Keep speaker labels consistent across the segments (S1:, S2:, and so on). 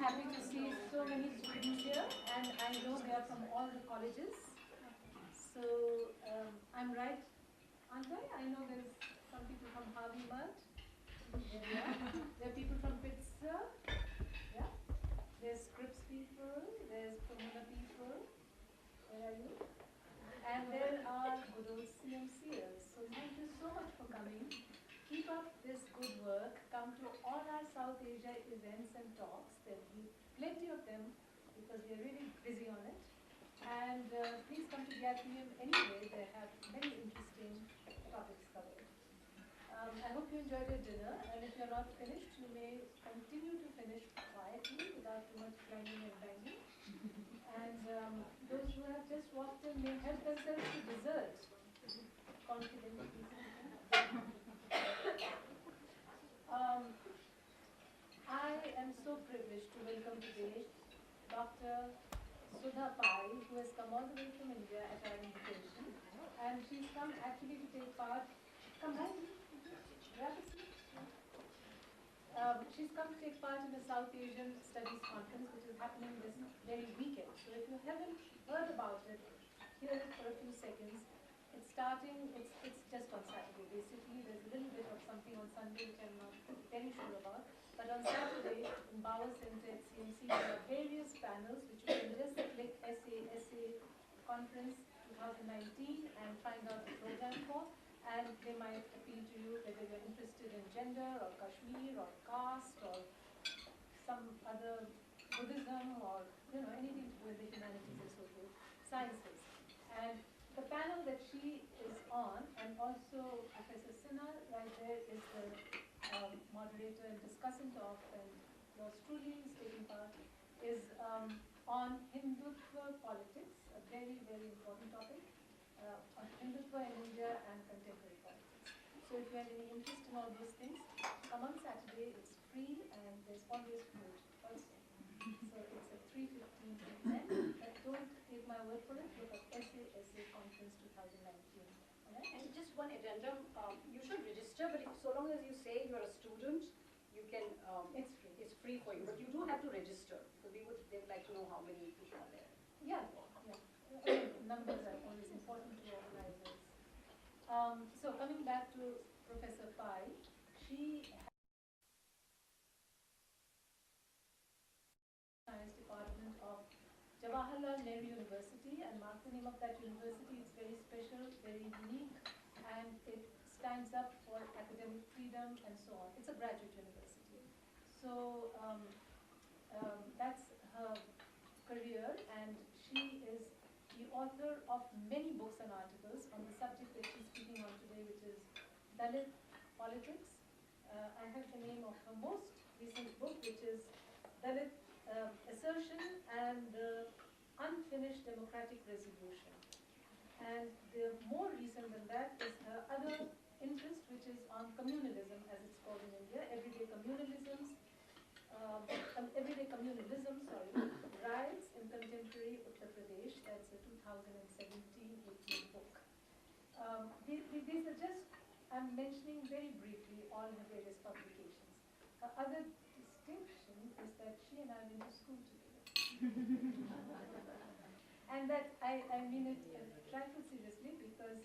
S1: happy to see so many students here, and I know they are from all the colleges. So I'm right, aren't I? I know there's some people from Harvey Mudd. There we are. There are people from Pittsburgh. Yeah. There's Scripps people. There's Pomona people. Where are you? And there are good old CMCers. So thank you so much for coming. Keep up this good work. Come to all our South Asia events and talks. There will be plenty of them because we are really busy on it. And please come to the atrium anyway. They have many interesting topics covered. I hope you enjoyed your dinner, and if you're not finished, you may continue to finish quietly without too much clanging and banging. And those who have just walked in may help themselves to dessert confidently. I am so privileged to welcome today Dr. Sudha Pai, who has come all the way from India at our invitation. And she's come actually to take part. Come back. Grab a seat. She's come to take part in the South Asian Studies Conference, which is happening this very weekend. So if you haven't heard about it, hear it for a few seconds. It's starting, it's just on Saturday basically. There's a little bit of something on Sunday which I'm not very sure about. But on Saturday in Bauer Center at CMC, there are various panels which you can just click SA Conference 2019 and find out the program for. And they might appeal to you whether you're interested in gender or Kashmir or caste or some other Buddhism or anything to do with the humanities and social sciences. And the panel that she is on, and also Professor Sinha right there is the moderator and discussant of, and yours truly is taking part, is on Hindutva politics, a very, very important topic. On Hindutva in India and contemporary politics. So if you have any interest in all those things, come on Saturday, it's free and there's always food also. So it's at 3:15 p.m. But don't take my word for it, look at SA Conference 2019. Right?
S2: And just one addendum, you should register, but so long as you say you're a student, you can, it's free for you, but you do have to register, because they would like to know how many people are there.
S1: Yeah. Numbers are always important to organizers. So coming back to Professor Pai, she has Science Department of Jawaharlal Nehru University, and mark the name of that university. It's very special, very unique, and it stands up for academic freedom and so on. It's a graduate university. So that's her career, and she is the author of many books and articles on the subject that she's speaking on today, which is Dalit politics. I have the name of her most recent book, which is Dalit Assertion and Unfinished Democratic Resolution. And the more recent than that is her other interest, which is on communalism, as it's called in India, everyday communalism, riots in contemporary Uttar Pradesh. That's a 2017-18 book. These are just, I'm mentioning very briefly all her various publications. Her other distinction is that she and I went to school together. And that I mean it a trifle seriously, because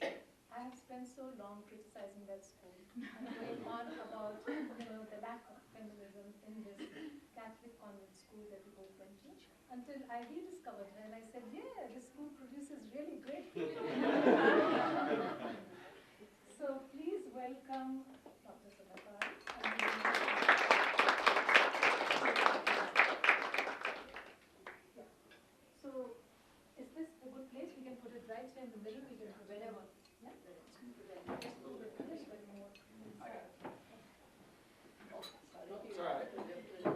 S1: I have spent so long criticizing that school and going on about the lack of feminism in this Catholic convent school that we both went to, until I rediscovered her and I said, yeah, this school produces really great people. So please welcome Dr. Sudha Pai. Yeah. So is this a good place? We can put it right here in the middle. We can put wherever. Yeah? Just move it a little bit more.
S3: It's all right.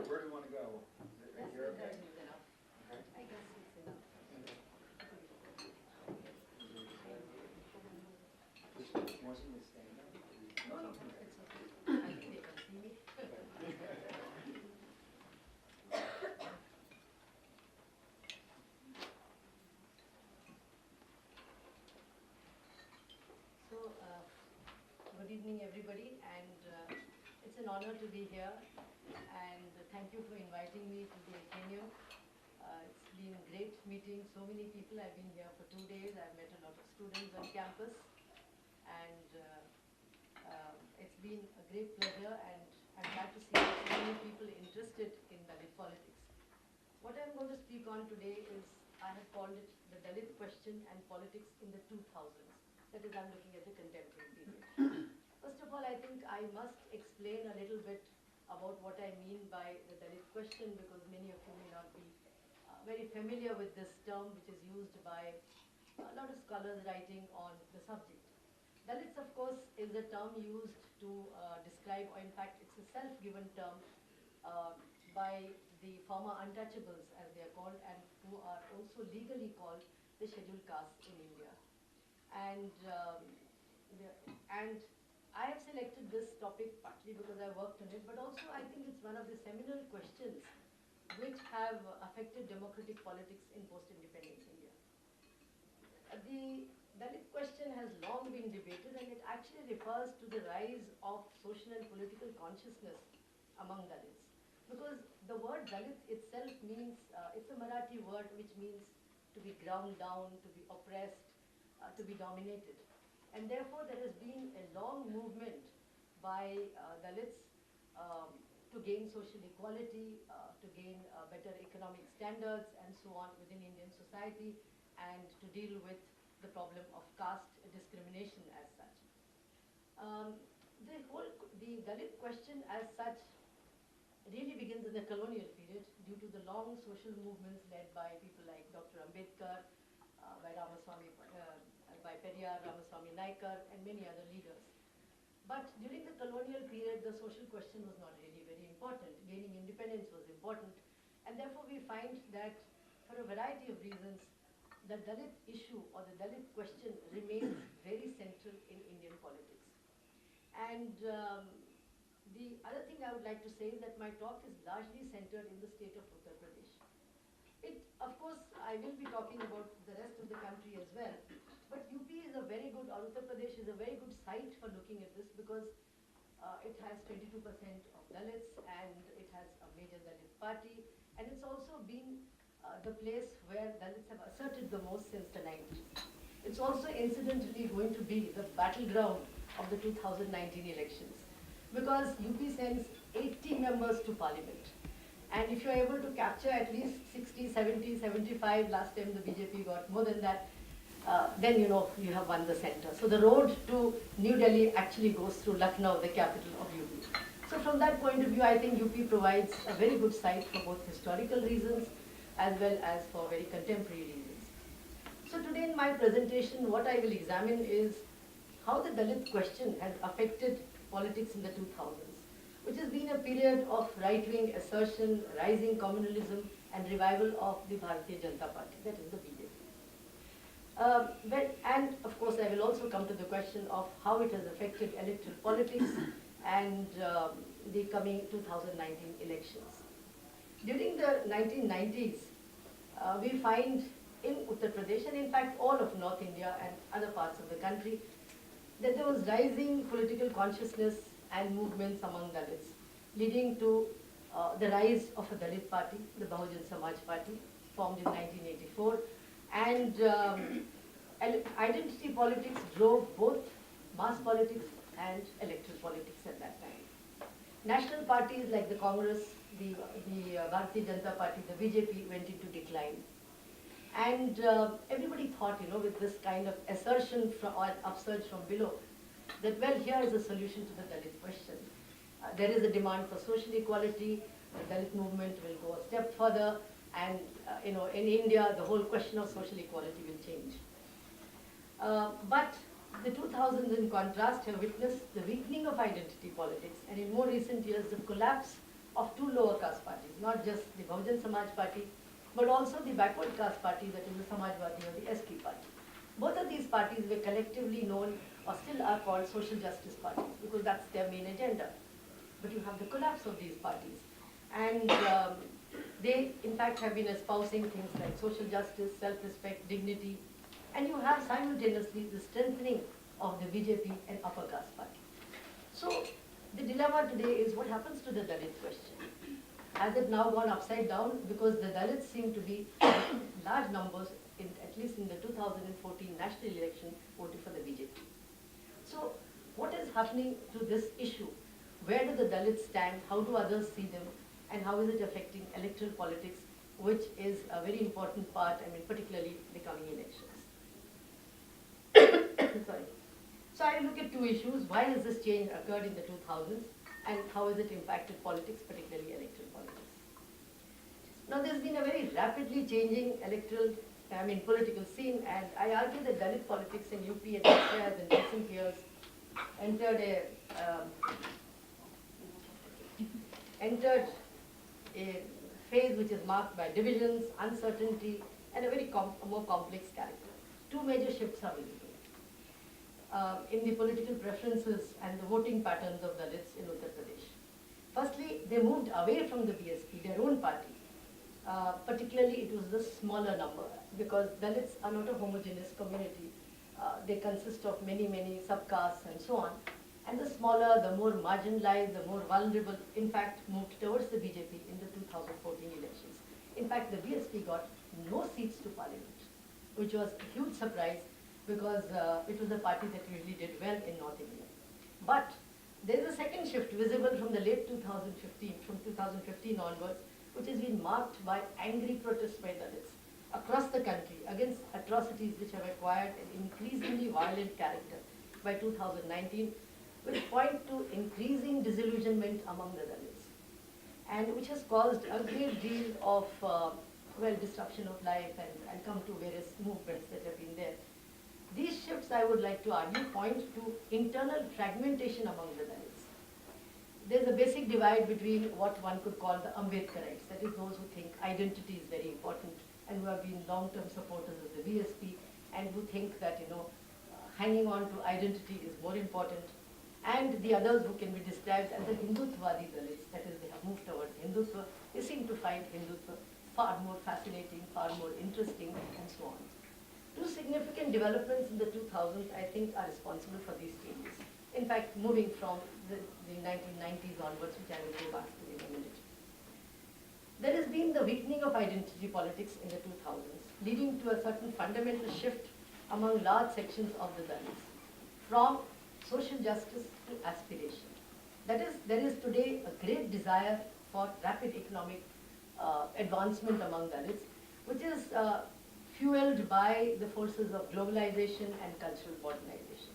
S3: Where do you want to go? Right here? Okay.
S2: I guess it's enough.
S3: Wasn't it stand up?
S2: No, it's okay. I think they can see me. So, good evening, everybody, and
S4: It's an honor to be here, and thank you for inviting me to the Athenaeum. It's been great meeting so many people. I've been here for 2 days. I've met a lot of students on campus, and it's been a great pleasure, and I'm glad to see so many people interested in Dalit politics. What I'm going to speak on today is, I have called it the Dalit question and politics in the 2000s. That is, I'm looking at the contemporary period. First of all, I think I must explain a little bit about what I mean by the Dalit question, because many of you may not be very familiar with this term, which is used by a lot of scholars writing on the subject. Dalits, of course, is a term used to describe, or in fact, it's a self-given term by the former untouchables, as they are called, and who are also legally called the scheduled castes in India. And I have selected this topic partly because I worked on it, but also I think it's one of the seminal questions which have affected democratic politics in post-independence India. The Dalit question has long been debated, and it actually refers to the rise of social and political consciousness among Dalits. Because the word Dalit itself means, it's a Marathi word which means to be ground down, to be oppressed, to be dominated. And therefore there has been a long movement by Dalits to gain social equality, to gain better economic standards and so on within Indian society, and to deal with the problem of caste discrimination as such. The Dalit question as such really begins in the colonial period due to the long social movements led by people like Dr. Ambedkar, by Periyar, Ramaswamy Naikar, and many other leaders. But during the colonial period, the social question was not really very important. Gaining independence was important, and therefore we find that for a variety of reasons, the Dalit issue or the Dalit question remains very central in Indian politics. And the other thing I would like to say is that my talk is largely centered in the state of Uttar Pradesh. Of course, I will be talking about the rest of the country as well, but UP is a very good, or Uttar Pradesh is a very good site for looking at this, because it has 22% of Dalits, and it has a major Dalit party, and it's also been the place where Dalits have asserted the most since the 90s. It's also incidentally going to be the battleground of the 2019 elections, because UP sends 80 members to parliament. And if you're able to capture at least 60, 70, 75, last time the BJP got more than that, then you know you have won the center. So the road to New Delhi actually goes through Lucknow, the capital of UP. So from that point of view, I think UP provides a very good site for both historical reasons as well as for very contemporary reasons. So today in my presentation, what I will examine is how the Dalit question has affected politics in the 2000s, which has been a period of right-wing assertion, rising communalism, and revival of the Bharatiya Janata Party, that is the BJP. And of course, I will also come to the question of how it has affected electoral politics and the coming 2019 elections. During the 1990s, we find in Uttar Pradesh, and in fact all of North India and other parts of the country, that there was rising political consciousness and movements among Dalits, leading to the rise of a Dalit party, the Bahujan Samaj Party, formed in 1984. And identity politics drove both mass politics and electoral politics at that time. National parties like the Congress, the Bharatiya Janata Party, the BJP went into decline. And everybody thought, with this kind of assertion or upsurge from below, that well, here is a solution to the Dalit question. There is a demand for social equality, the Dalit movement will go a step further, and in India, the whole question of social equality will change. But the 2000s, in contrast, have witnessed the weakening of identity politics, and in more recent years, the collapse of two lower caste parties, not just the Bahujan Samaj Party, but also the backward caste party, that is the Samajwadi or the SP party. Both of these parties were collectively known, or still are called, social justice parties, because that's their main agenda. But you have the collapse of these parties. And they, in fact, have been espousing things like social justice, self-respect, dignity, and you have simultaneously the strengthening of the BJP and upper caste party. So the dilemma today is what happens to the Dalit question? Has it now gone upside down? Because the Dalits seem to be large numbers, at least in the 2014 national election, voted for the BJP. So what is happening to this issue? Where do the Dalits stand? How do others see them? And how is it affecting electoral politics, which is a very important part, particularly the coming elections. Sorry. So I look at two issues. Why has this change occurred in the 2000s? And how has it impacted politics, particularly electoral politics? Now there's been a very rapidly changing political scene, and I argue that Dalit politics in UP and India has in recent years entered a phase which is marked by divisions, uncertainty, and a very more complex character. Two major shifts are visible in the political preferences and the voting patterns of Dalits in Uttar Pradesh. Firstly, they moved away from the BSP, their own party. Particularly, it was the smaller number, because Dalits are not a homogeneous community. They consist of many, many subcastes and so on. And the smaller, the more marginalized, the more vulnerable, in fact, moved towards the BJP in the 2014 elections. In fact, the BSP got no seats to parliament, which was a huge surprise, because it was a party that usually did well in North India. But there is a second shift visible from the late 2015, from 2015 onwards, which has been marked by angry protests by Dalits across the country against atrocities which have acquired an increasingly violent character by 2019, which point to increasing disillusionment among the Dalits, and which has caused a great deal of disruption of life, and I'll come to various movements that have been there. These shifts, I would like to argue, point to internal fragmentation among the Dalits. There's a basic divide between what one could call the Ambedkarites, that is those who think identity is very important and who have been long-term supporters of the BSP, and who think that, hanging on to identity is more important, and the others who can be described as the Hindutvadi Dalits, that is, they have moved towards Hindutva. They seem to find Hindutva far more fascinating, far more interesting, and so on. Two significant developments in the 2000s, I think, are responsible for these changes. In fact, moving from the 1990s onwards, which I will go back to in a minute. There has been the weakening of identity politics in the 2000s, leading to a certain fundamental shift among large sections of the Dalits, from social justice to aspiration. That is, there is today a great desire for rapid economic advancement among Dalits, which is fueled by the forces of globalization and cultural modernization.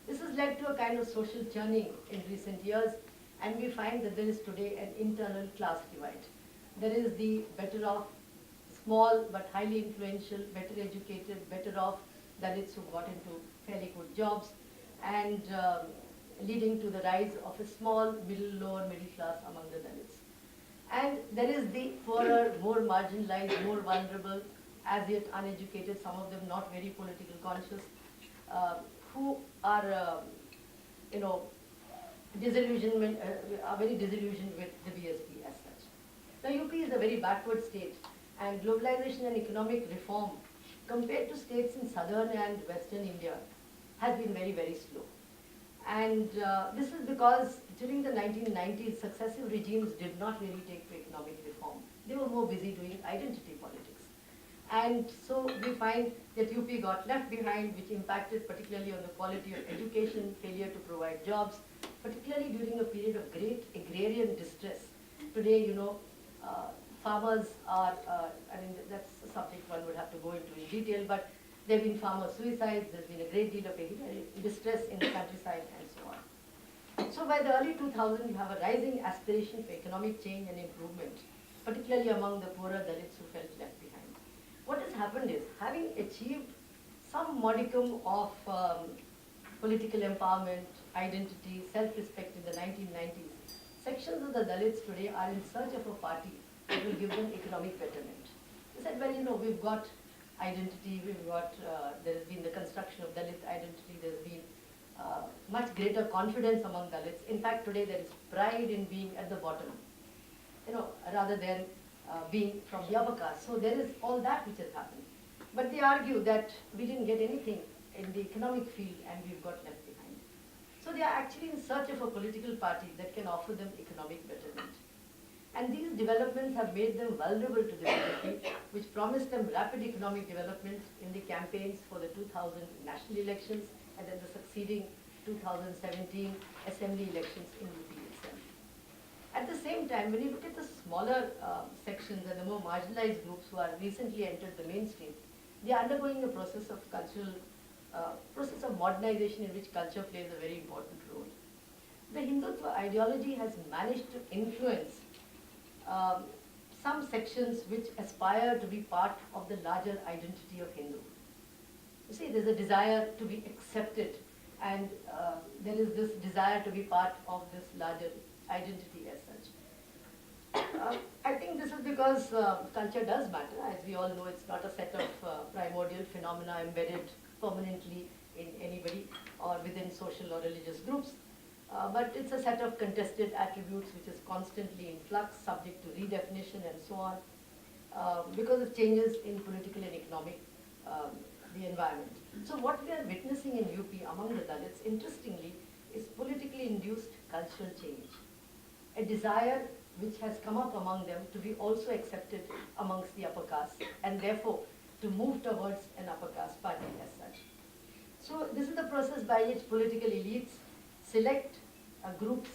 S4: This has led to a kind of social churning in recent years, and we find that there is today an internal class divide. There is the better off, small but highly influential, better educated, better off Dalits who got into fairly good jobs, and leading to the rise of a small, lower middle class among the Dalits. And there is the poorer, more marginalized, more vulnerable, as yet uneducated, some of them not very political conscious, who are, disillusionment, are very disillusioned with the BSP as such. Now, UP is a very backward state, and globalization and economic reform, compared to states in southern and western India, has been very, very slow. And this is because during the 1990s, successive regimes did not really take to economic reform. They were more busy doing identity politics. And so we find that UP got left behind, which impacted particularly on the quality of education, failure to provide jobs, particularly during a period of great agrarian distress. Today, farmers are, that's a subject one would have to go into in detail, but there have been farmer suicides, there's been a great deal of distress in the countryside, and so on. So by the early 2000s, you have a rising aspiration for economic change and improvement, particularly among the poorer Dalits who felt left behind. What has happened is, having achieved some modicum of political empowerment, identity, self-respect in the 1990s, sections of the Dalits today are in search of a party that will give them economic betterment. They said, well, we've got identity, there has been the construction of Dalit identity, there's been much greater confidence among Dalits. In fact, today there is pride in being at the bottom, rather than being from the upper caste. So there is all that which has happened. But they argue that we didn't get anything in the economic field and we've got left behind. So they are actually in search of a political party that can offer them economic betterment. And these developments have made them vulnerable to the BJP, which promised them rapid economic development in the campaigns for the 2000 national elections and then the succeeding 2017 assembly elections in UP itself. At the same time, when you look at the smaller sections and the more marginalized groups who are recently entered the mainstream, they are undergoing a process of process of modernization in which culture plays a very important role. The Hindutva ideology has managed to influence some sections which aspire to be part of the larger identity of Hindu. You see, there's a desire to be accepted, and there is this desire to be part of this larger identity as such. I think this is because culture does matter. As we all know, it's not a set of primordial phenomena embedded permanently in anybody or within social or religious groups. But it's a set of contested attributes which is constantly in flux, subject to redefinition and so on, because of changes in political and economic the environment. So what we are witnessing in UP among the Dalits, interestingly, is politically induced cultural change. A desire which has come up among them to be also accepted amongst the upper caste, and therefore to move towards an upper caste party as such. So this is the process by which political elites select groups,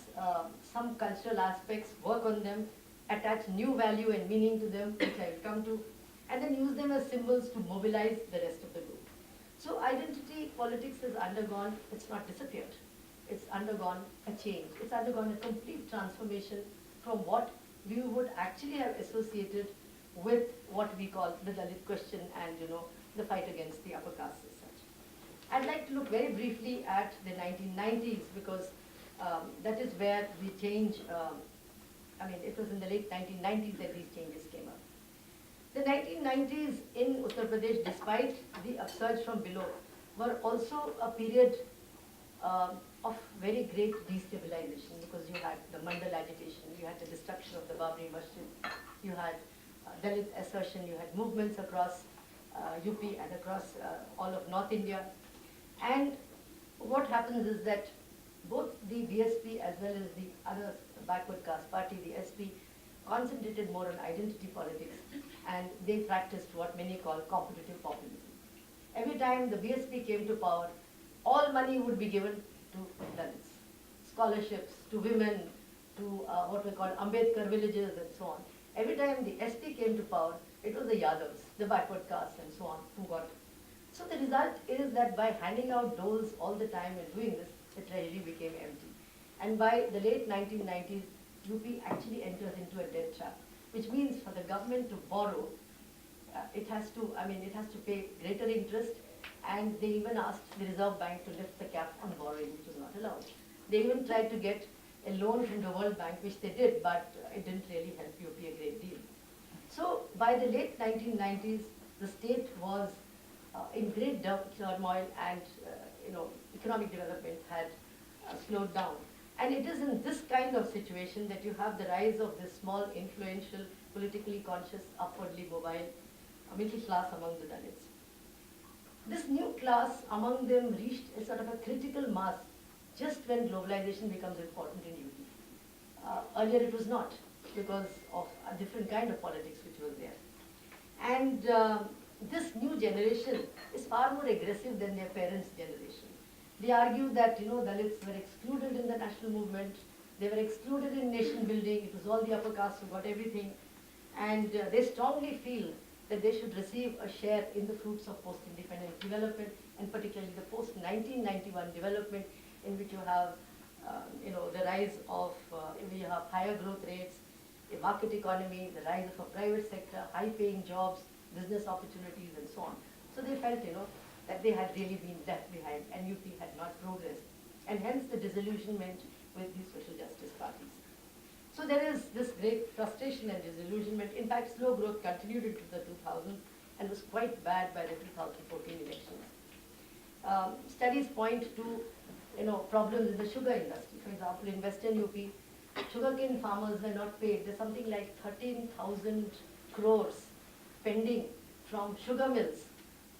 S4: some cultural aspects, work on them, attach new value and meaning to them, which I will come to, and then use them as symbols to mobilize the rest of the group. So identity politics has undergone, it's not disappeared, it's undergone a change. It's undergone a complete transformation from what we would actually have associated with what we call the Dalit question and, the fight against the upper caste as such. I'd like to look very briefly at the 1990s because that is where the change, it was in the late 1990s that these changes came up. The 1990s in Uttar Pradesh, despite the upsurge from below, were also a period of very great destabilization because you had the Mandal agitation, you had the destruction of the Babri Masjid, you had Dalit assertion, you had movements across UP and across all of North India. And what happens is that both the BSP as well as the other backward caste party, the SP, concentrated more on identity politics, and they practiced what many call competitive populism. Every time the BSP came to power, all money would be given to Dalits, scholarships to women, to what we call Ambedkar villages and so on. Every time the SP came to power, it was the Yadavs, the backward castes and so on, who got it. So the result is that by handing out doles all the time and doing this, the treasury became empty. And by the late 1990s, UP actually enters into a debt trap, which means for the government to borrow, it has to pay greater interest, and they even asked the Reserve Bank to lift the cap on borrowing, which was not allowed. They even tried to get a loan from the World Bank, which they did, but it didn't really help UP a great deal. So by the late 1990s, the state was in great turmoil, and economic development had slowed down. And it is in this kind of situation that you have the rise of this small, influential, politically conscious, upwardly mobile middle class among the Dalits. This new class among them reached a sort of a critical mass just when globalization becomes important in UP. Earlier it was not, because of a different kind of politics which was there. And this new generation is far more aggressive than their parents' generation. They argue that Dalits were excluded in the national movement, they were excluded in nation building, it was all the upper caste who got everything, and they strongly feel that they should receive a share in the fruits of post-independence development, and particularly the post-1991 development, in which you have the rise of, you have higher growth rates, a market economy, the rise of a private sector, high-paying jobs, business opportunities, and so on. So they felt, that they had really been left behind, and UP had not progressed, and hence the disillusionment with these social justice parties. So there is this great frustration and disillusionment. In fact, slow growth continued into the 2000s and was quite bad by the 2014 elections. Studies point to problems in the sugar industry. For example, in Western UP, sugarcane farmers were not paid. There's something like 13,000 crores pending from sugar mills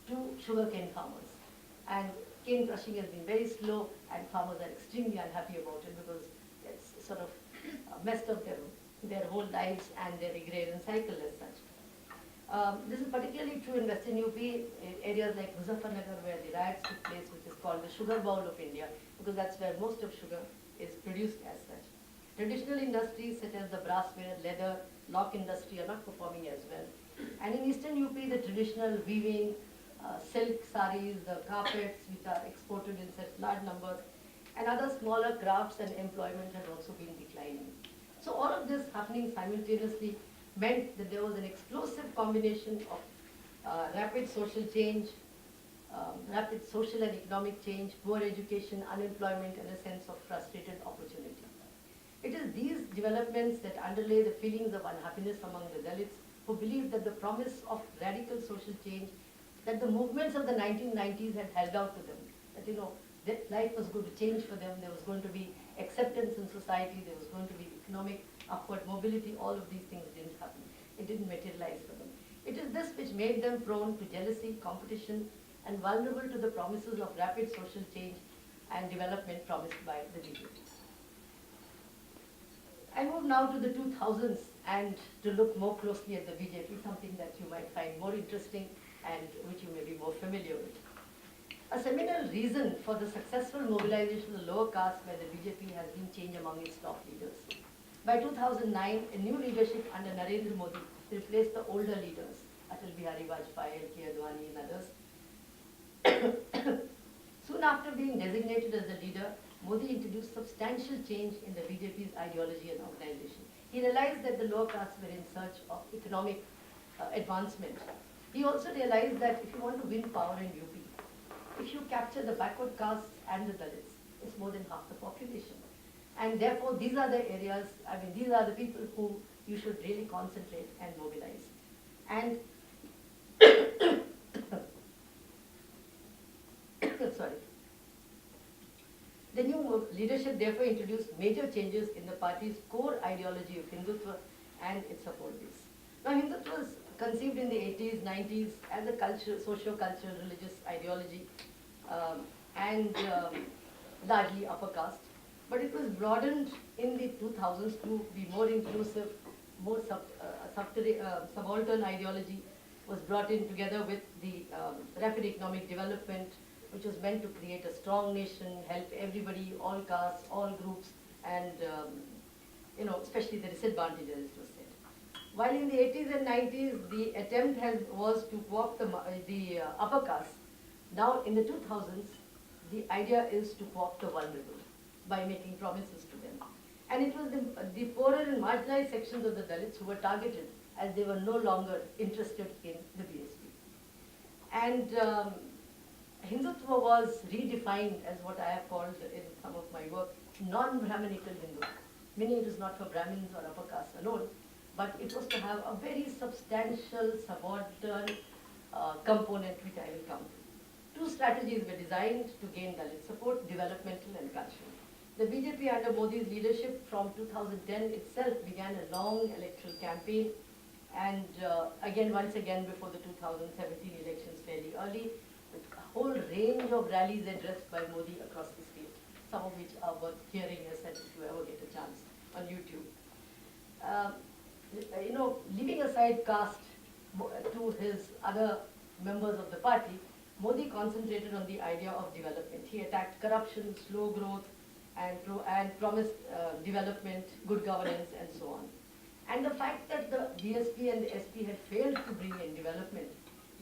S4: to sugarcane farmers. And cane crushing has been very slow, and farmers are extremely unhappy about it because it's sort of messed up their whole lives and their agrarian cycle as such. This is particularly true in Western UP, in areas like Muzaffarnagar, where the riots took place, which is called the sugar bowl of India, because that's where most of sugar is produced as such. Traditional industries such as the brassware, leather, lock industry are not performing as well. And in Eastern UP, the traditional weaving, silk saris, the carpets, which are exported in such large numbers, and other smaller crafts and employment had also been declining. So all of this happening simultaneously meant that there was an explosive combination of rapid social change, rapid social and economic change, poor education, unemployment, and a sense of frustrated opportunity. It is these developments that underlay the feelings of unhappiness among the Dalits, who believed that the promise of radical social change that the movements of the 1990s had held out to them, that that life was going to change for them, there was going to be acceptance in society, there was going to be economic upward mobility, all of these things didn't happen. It didn't materialize for them. It is this which made them prone to jealousy, competition, and vulnerable to the promises of rapid social change and development promised by the BJP. I move now to the 2000s and to look more closely at the BJP, something that you might find more interesting and which you may be more familiar with. A seminal reason for the successful mobilization of the lower caste by the BJP has been change among its top leaders. By 2009, a new leadership under Narendra Modi replaced the older leaders, Atal Bihari Vajpayee, L.K. Advani and others. Soon after being designated as the leader, Modi introduced substantial change in the BJP's ideology and organization. He realized that the lower castes were in search of economic advancement. He also realized that if you want to win power in UP, if you capture the backward castes and the Dalits, it's more than half the population. And therefore, these are the areas, these are the people who you should really concentrate and mobilize. And, sorry. The new leadership therefore introduced major changes in the party's core ideology of Hindutva and its support base. Now, Hindutva was conceived in the 80s, 90s as a socio-cultural, religious ideology and largely upper caste. But it was broadened in the 2000s to be more inclusive, more subaltern ideology was brought in together with the rapid economic development, which was meant to create a strong nation, help everybody, all castes, all groups, and especially the disadvantaged, as it was said. While in the 80s and 90s, the attempt was to co-opt the upper caste, now in the 2000s, the idea is to co-opt the vulnerable by making promises to them. And it was the poorer and marginalized sections of the Dalits who were targeted, as they were no longer interested in the BSP. And Hindutva was redefined as what I have called in some of my work, non-Brahminical Hindu, meaning it is not for Brahmins or upper castes alone, but it was to have a very substantial subaltern component, which I will come to. Two strategies were designed to gain Dalit support, developmental and cultural. The BJP under Modi's leadership from 2010 itself began a long electoral campaign, and once again before the 2017 elections fairly early, with a whole range of rallies addressed by Modi across the state, some of which are worth hearing as if you ever get a chance on YouTube. Leaving aside caste to his other members of the party, Modi concentrated on the idea of development. He attacked corruption, slow growth, and promised development, good governance, and so on. And the fact that the BSP and the SP had failed to bring in development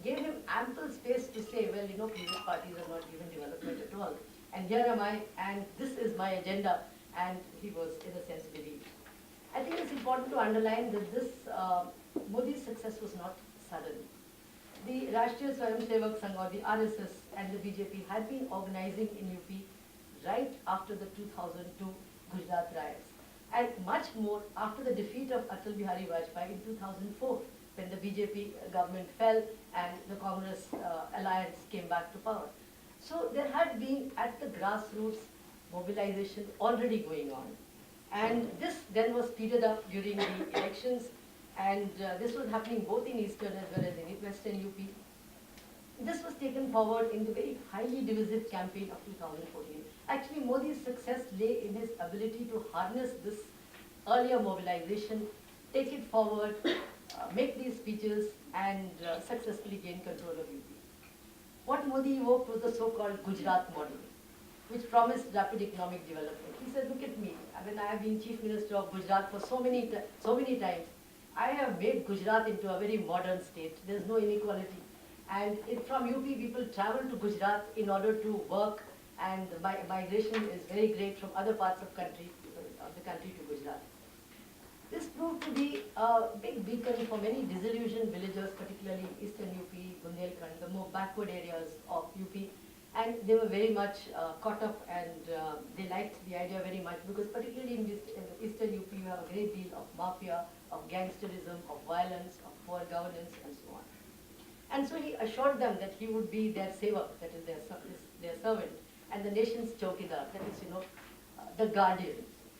S4: gave him ample space to say, well, previous parties have not given development at all. And here am I, and this is my agenda, and he was, in a sense, believed. I think it's important to underline that this Modi's success was not sudden. The Rashtriya Swayamsevak Sangh, or the RSS, and the BJP had been organizing in UP right after the 2002 Gujarat riots, and much more after the defeat of Atal Bihari Vajpayee in 2004, when the BJP government fell and the Congress alliance came back to power. So there had been, at the grassroots, mobilization already going on. And this then was speeded up during the elections, and this was happening both in eastern as well as in western UP. This was taken forward in the very highly divisive campaign of 2014. Actually, Modi's success lay in his ability to harness this earlier mobilization, take it forward, make these speeches, and successfully gain control of UP. What Modi evoked was the so-called Gujarat model, which promised rapid economic development. He said, look at me, I mean, I have been Chief Minister of Gujarat for so many times. I have made Gujarat into a very modern state. There's no inequality. And from UP, people travel to Gujarat in order to work, and the migration is very great from other parts of the country to Gujarat. This proved to be a big beacon for many disillusioned villagers, particularly in eastern UP, Bundelkhand, the more backward areas of UP. And they were very much caught up, and they liked the idea very much, because particularly in eastern UP, you have a great deal of mafia, of gangsterism, of violence, of poor governance, and so on. And so he assured them that he would be their saver, that is their servant, and the nation's chowkidar, that is, the guardian,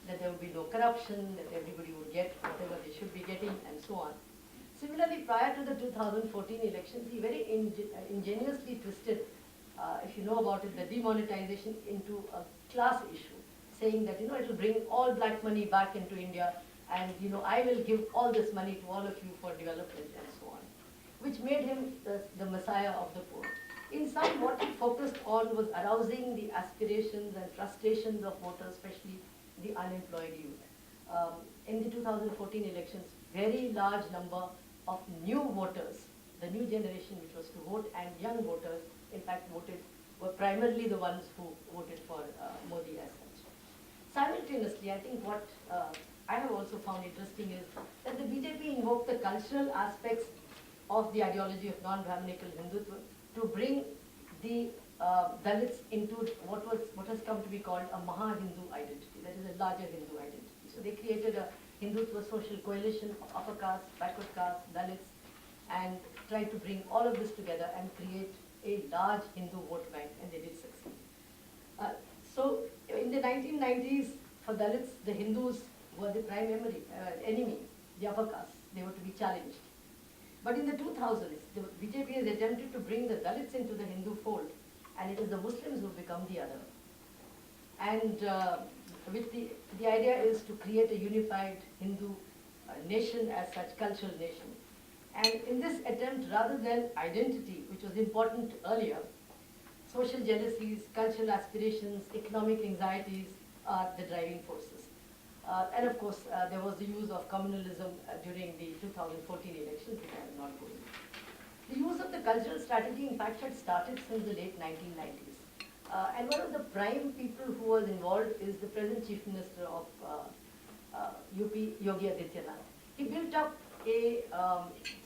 S4: that there would be no corruption, that everybody would get whatever they should be getting, and so on. Similarly, prior to the 2014 elections, he very ingeniously twisted, if you know about it, the demonetization into a class issue, saying that, it will bring all black money back into India, and, I will give all this money to all of you for development, and so on, which made him the messiah of the poor. In sum, what he focused on was arousing the aspirations and frustrations of voters, especially the unemployed youth. In the 2014 elections, very large number of new voters, the new generation which was to vote, and young voters, in fact, were primarily the ones who voted for Modi as such. Simultaneously, I think what I have also found interesting is that the BJP invoked the cultural aspects of the ideology of non-Brahminical Hindutva to bring the Dalits into what has come to be called a Maha-Hindu identity, that is a larger Hindu identity. So they created a Hindutva social coalition of upper caste, backward caste, Dalits, and tried to bring all of this together and create a large Hindu vote bank, and they did succeed. So in the 1990s, for Dalits, the Hindus were the prime enemy, the upper caste. They were to be challenged. But in the 2000s, the BJP has attempted to bring the Dalits into the Hindu fold, and it is the Muslims who become the other. And with the idea is to create a unified Hindu nation as such, cultural nation. And in this attempt, rather than identity, which was important earlier, social jealousies, cultural aspirations, economic anxieties are the driving forces. And of course, there was the use of communalism during the 2014 elections, which I will not go into. The use of the cultural strategy, in fact, had started since the late 1990s. And one of the prime people who was involved is the present Chief Minister of UP, Yogi Adityanath. He built up a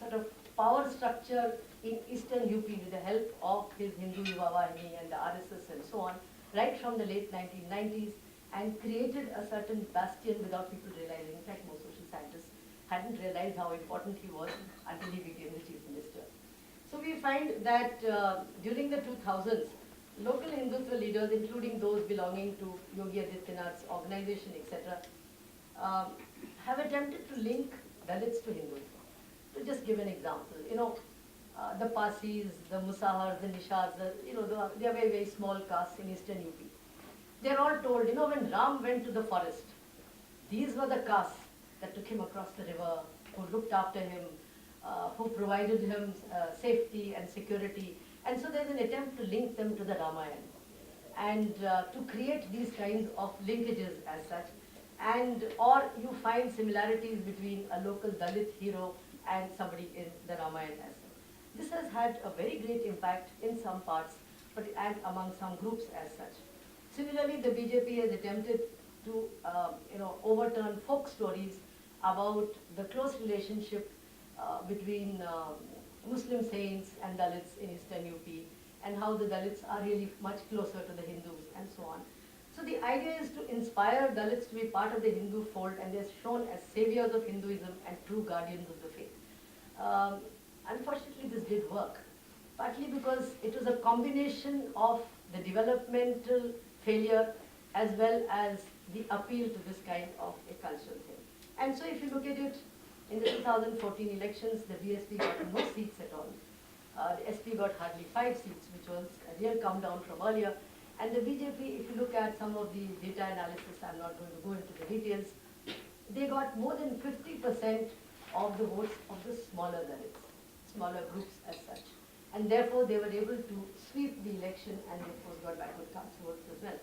S4: sort of power structure in eastern UP with the help of his Hindu Yuva Vahini and the RSS and so on, right from the late 1990s, and created a certain bastion without people realizing. In fact, most social scientists hadn't realized how important he was until he became the Chief Minister. So we find that during the 2000s, local Hindutva leaders, including those belonging to Yogi Adityanath's organization, etc., have attempted to link Dalits to Hindutva. To just give an example, the Parsis, the Musahars, the Nishas, they are very, very small castes in eastern UP. They're all told, when Ram went to the forest, these were the castes that took him across the river, who looked after him, who provided him safety and security. And so there's an attempt to link them to the Ramayana, and to create these kinds of linkages as such. Or you find similarities between a local Dalit hero and somebody in the Ramayana as such. This has had a very great impact in some parts, and among some groups as such. Similarly, the BJP has attempted to overturn folk stories about the close relationship between Muslim saints and Dalits in eastern UP, and how the Dalits are really much closer to the Hindus and so on. So the idea is to inspire Dalits to be part of the Hindu fold, and they're shown as saviors of Hinduism and true guardians of the faith. Unfortunately, this did work, partly because it was a combination of the developmental failure as well as the appeal to this kind of a cultural thing. And so if you look at it, in the 2014 elections, the BSP got no seats at all. The SP got hardly 5 seats, which was a real come down from earlier. And the BJP, if you look at some of the data analysis, I'm not going to go into the details, they got more than 50% of the votes of the smaller Dalits, smaller groups as such. And therefore, they were able to sweep the election and of course got backward caste votes as well.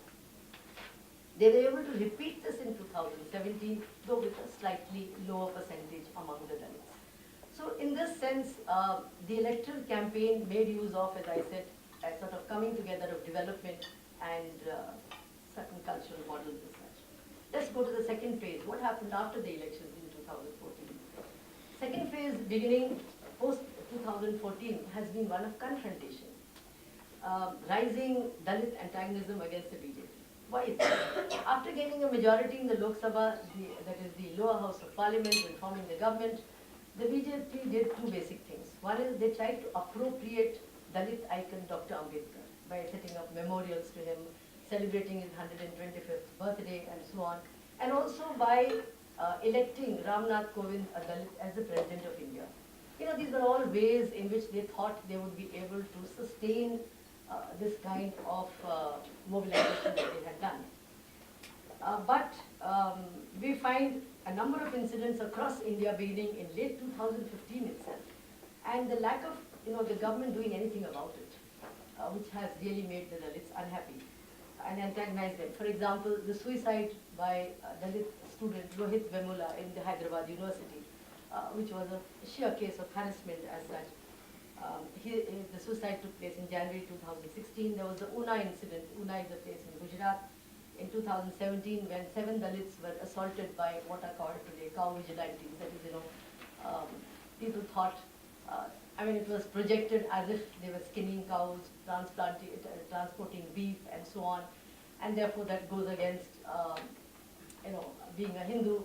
S4: They were able to repeat this in 2017, though with a slightly lower percentage among the Dalits. So in this sense, the electoral campaign made use of, as I said, a sort of coming together of development and certain cultural models as such. Let's go to the second phase. What happened after the elections in 2014? Second phase, beginning post 2014, has been one of confrontation. Rising Dalit antagonism against the BJP. Why is that? After gaining a majority in the Lok Sabha, that is the lower house of parliament, and forming the government, the BJP did two basic things. One is they tried to appropriate Dalit icon Dr. Ambedkar by setting up memorials to him, celebrating his 125th birthday and so on, and also by electing Ramnath Kovind, a Dalit, as the President of India. You know, these were all ways in which they thought they would be able to sustain this kind of mobilization that they had done. But we find a number of incidents across India beginning in late 2015 itself, and the lack of the government doing anything about it, which has really made the Dalits unhappy and antagonized them. For example, the suicide by Dalit student Rohit Vemula in the Hyderabad University, which was a sheer case of harassment as such. The suicide took place in January 2016. There was the Una incident. Una is a place in Gujarat. In 2017, when 7 Dalits were assaulted by what are called today cow vigilantes, that is, people thought, it was projected as if they were skinning cows, transporting beef, and so on, and therefore that goes against, being a Hindu.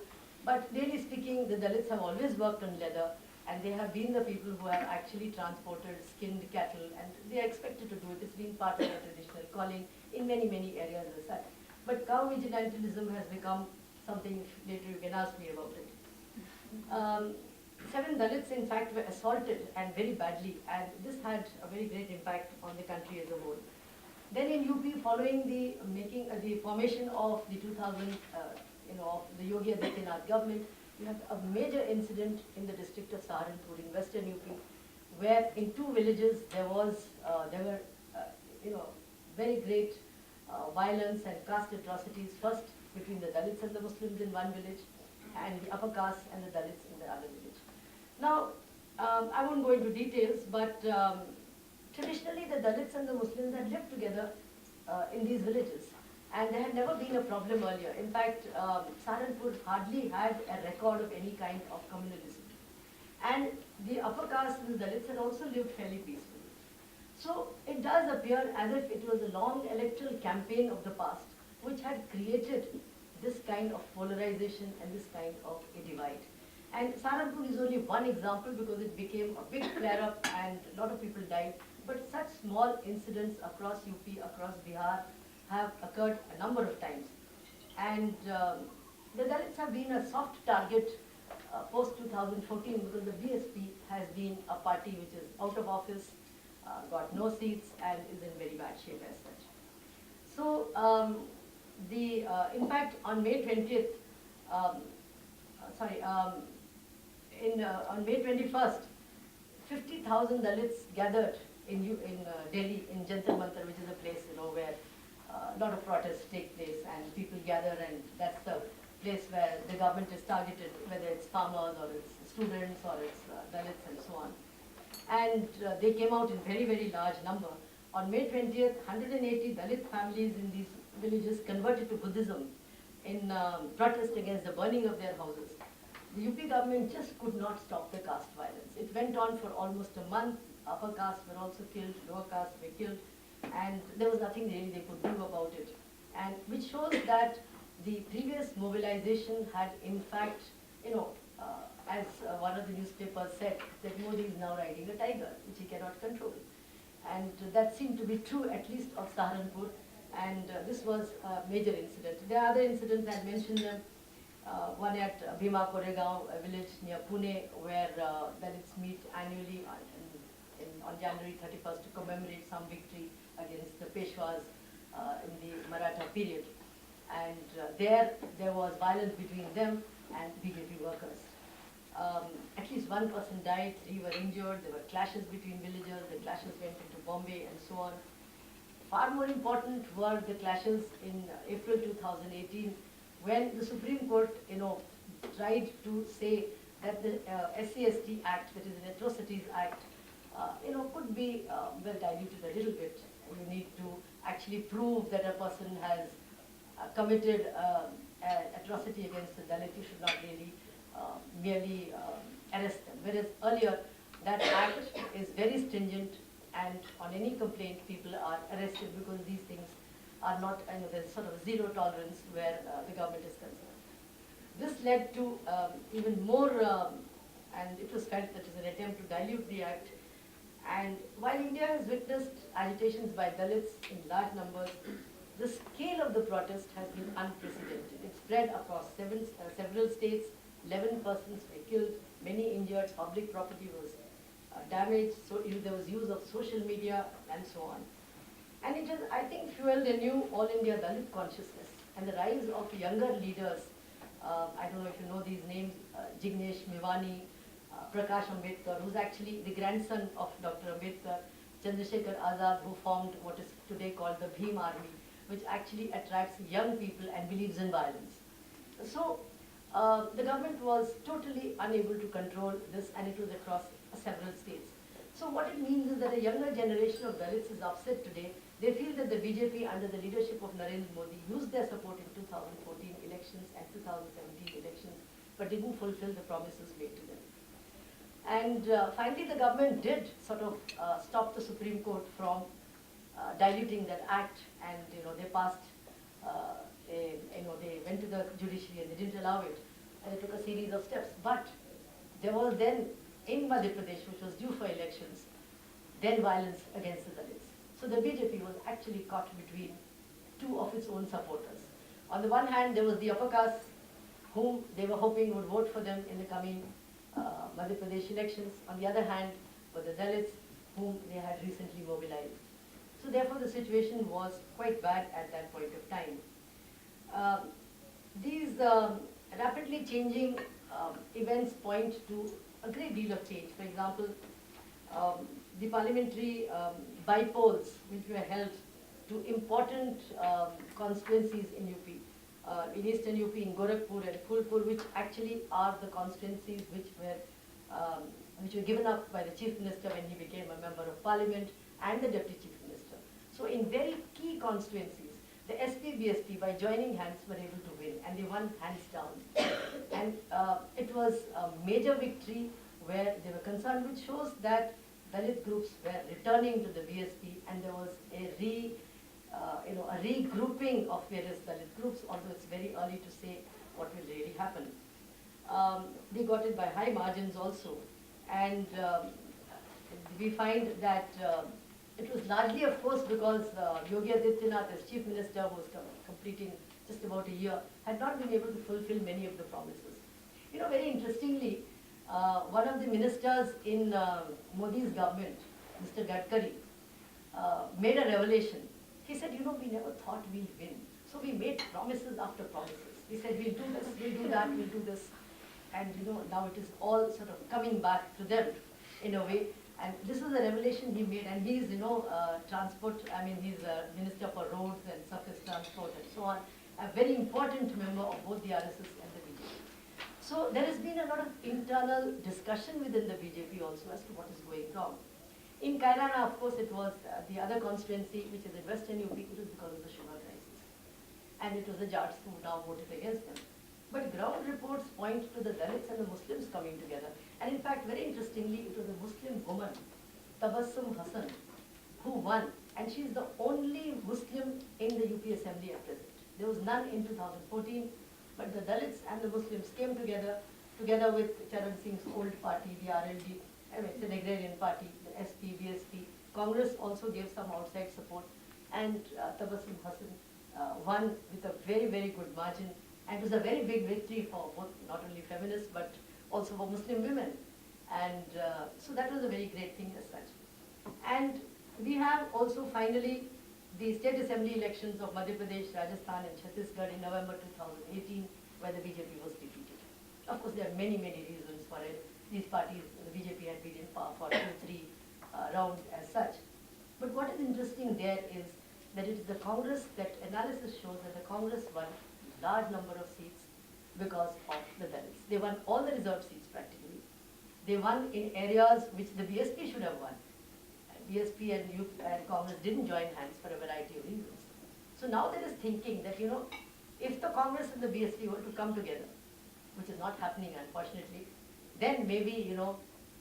S4: But really speaking, the Dalits have always worked on leather, and they have been the people who have actually transported skinned cattle, and they are expected to do it. It's been part of their traditional calling in many, many areas as such. But cow vigilantism has become something, later you can ask me about it. 7 Dalits, in fact, were assaulted and very badly, and this had a very great impact on the country as a whole. Then in UP, following the formation of the 2000, of the Yogi Adityanath government, you had a major incident in the district of Saharanpur in western UP, where in 2 villages there were very great violence and caste atrocities, first between the Dalits and the Muslims in one village, and the upper caste and the Dalits in the other village. Now, I won't go into details, but traditionally the Dalits and the Muslims had lived together in these villages, and there had never been a problem earlier. In fact, Saharanpur hardly had a record of any kind of communalism. And the upper caste and the Dalits had also lived fairly peacefully. So it does appear as if it was a long electoral campaign of the past which had created this kind of polarization and this kind of a divide. And Saharanpur is only one example because it became a big flare-up and a lot of people died. But such small incidents across UP, across Bihar, have occurred a number of times. And the Dalits have been a soft target post-2014 because the BSP has been a party which is out of office, got no seats, and is in very bad shape as such. So, in fact, on May 20th, on May 21st, 50,000 Dalits gathered in Delhi, in Jantar Mantar, which is a place where a lot of protests take place and people gather, and that's the place where the government is targeted, whether it's farmers or it's students or it's Dalits and so on. And they came out in very, very large number. On May 20th, 180 Dalit families in these villages converted to Buddhism in protest against the burning of their houses. The UP government just could not stop the caste violence. It went on for almost a month. Upper caste were also killed, lower caste were killed, and there was nothing really they could do about it. And which shows that the previous mobilization had in fact, as one of the newspapers said, that Modi is now riding a tiger, which he cannot control. And that seemed to be true, at least of Saharanpur, and this was a major incident. There are other incidents, I mentioned them. One at Bhima Koregaon, a village near Pune, where Dalits meet annually in on January 31st to commemorate some victory against the Peshwas in the Maratha period. And there was violence between them and BJP workers. At least one person died, 3 were injured, there were clashes between villagers, the clashes went into Bombay and so on. Far more important were the clashes in April 2018 when the Supreme Court, tried to say that the SC/ST Act, that is an Atrocities Act, could be well diluted a little bit. You need to actually prove that a person has committed an atrocity against the Dalit. You should not really merely arrest them. Whereas earlier, that act is very stringent, and on any complaint, people are arrested because these things are not, there's sort of zero tolerance where the government is concerned. This led to even more, and it was felt that it was an attempt to dilute the act. And while India has witnessed agitations by Dalits in large numbers, the scale of the protest has been unprecedented. It spread across several states, 11 persons were killed, many injured, public property was damaged, so there was use of social media and so on. And it has, I think, fueled a new All India Dalit consciousness and the rise of younger leaders. I don't know if you know these names, Jignesh Mevani, Prakash Ambedkar, who's actually the grandson of Dr. Ambedkar, Chandrasekhar Azad, who formed what is today called the Bhim Army, which actually attracts young people and believes in violence. So the government was totally unable to control this, and it was across several states. So what it means is that a younger generation of Dalits is upset today. They feel that the BJP under the leadership of Narendra Modi used their support in 2014 elections and 2017 elections, but didn't fulfill the promises made to them. And finally the government did sort of stop the Supreme Court from diluting that act, and they passed, they went to the judiciary and they didn't allow it, and they took a series of steps. But there was then, in Madhya Pradesh, which was due for elections, then violence against the Dalits. So the BJP was actually caught between two of its own supporters. On the one hand, there was the upper caste, whom they were hoping would vote for them in the coming Madhya Pradesh elections. On the other hand, were the Dalits, whom they had recently mobilized. So therefore, the situation was quite bad at that point of time. These rapidly changing events point to a great deal of change. For example, the parliamentary bypolls which were held to important constituencies in UP, in eastern UP, in Gorakhpur and Phulpur, which actually are the constituencies which were given up by the Chief Minister when he became a member of Parliament, and the Deputy Chief Minister. So in very key constituencies, the SP-BSP, by joining hands, were able to win, and they won hands down. And it was a major victory where they were concerned, which shows that Dalit groups were returning to the BSP, and there was a regrouping of various Dalit groups, although it's very early to say what will really happen. They got it by high margins also, and we find that it was largely, of course, because Yogi Adityanath, as Chief Minister, who was completing just about a year, had not been able to fulfill many of the promises. Very interestingly, one of the ministers in Modi's government, Mr. Gadkari, made a revelation. He said, we never thought we'll win. So we made promises after promises. We said, we'll do this, we'll do that, we'll do this. And now it is all sort of coming back to them in a way. And this is a revelation he made, and he's, he's a Minister for Roads and Surface Transport and so on, a very important member of both the RSS and the BJP. So there has been a lot of internal discussion within the BJP also as to what is going wrong. In Kairana, of course, it was the other constituency, which is in Western UP, it was because of the sugar crisis. And it was the Jats who now voted against them. But ground reports point to the Dalits and the Muslims coming together. And in fact, very interestingly, it was a Muslim woman, Tabassum Hassan, who won. And she is the only Muslim in the UP Assembly at present. There was none in 2014, but the Dalits and the Muslims came together with Charan Singh's old party, the RLD, it's an agrarian party, the SP, BSP. Congress also gave some outside support, and Tabassum Hassan won with a very, very good margin. And it was a very big victory for both, not only feminists, but also for Muslim women. And so that was a very great thing as such. And we have also finally the state assembly elections of Madhya Pradesh, Rajasthan and Chhattisgarh in November 2018, where the BJP was defeated. Of course, there are many, many reasons for it. These parties, the BJP had been in power for 2-3 rounds as such. But what is interesting there is that it is the Congress, that analysis shows that the Congress won large number of seats because of the Dalits. They won all the reserved seats practically. They won in areas which the BSP should have won. BSP and Congress didn't join hands for a variety of reasons. So now there is thinking that, if the Congress and the BSP were to come together, which is not happening unfortunately, then maybe,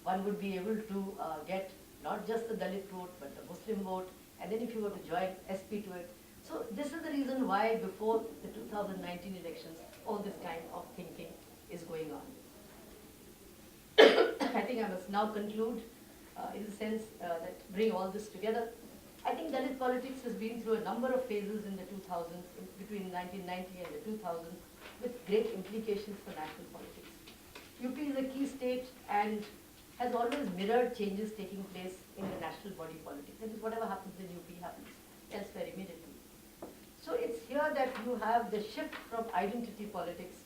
S4: one would be able to get not just the Dalit vote, but the Muslim vote, and then if you were to join SP to it. So this is the reason why before the 2019 elections, all this kind of thinking is going on. I think I must now conclude in the sense that bring all this together. I think Dalit politics has been through a number of phases in the 2000s, between 1990 and the 2000s, with great implications for national politics. UP is a key state and has always mirrored changes taking place in the national body politic. That is, whatever happens in UP happens elsewhere immediately. So it's here that you have the shift from identity politics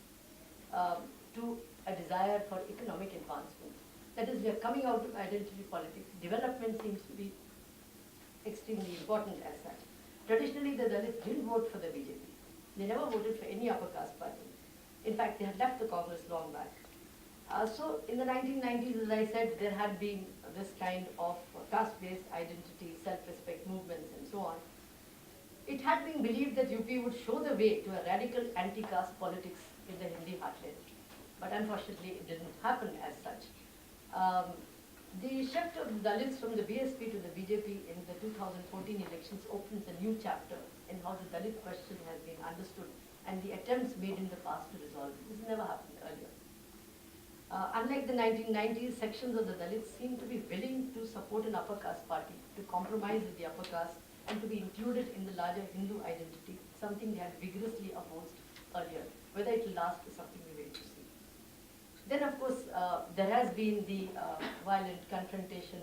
S4: to a desire for economic advancement. That is, we are coming out of identity politics. Development seems to be extremely important as such. Traditionally, the Dalits didn't vote for the BJP. They never voted for any upper caste party. In fact, they had left the Congress long back. So in the 1990s, as I said, there had been this kind of caste-based identity, self-respect movements and so on. It had been believed that UP would show the way to a radical anti-caste politics in the Hindi heartland. But unfortunately, it didn't happen as such. The shift of the Dalits from the BSP to the BJP in the 2014 elections opens a new chapter in how the Dalit question has been understood and the attempts made in the past to resolve it. This never happened earlier. Unlike the 1990s, sections of the Dalits seem to be willing to support an upper caste party, to compromise with the upper caste, and to be included in the larger Hindu identity, something they had vigorously opposed earlier. Whether it will last is something we wait to see. Then, of course, there has been the violent confrontation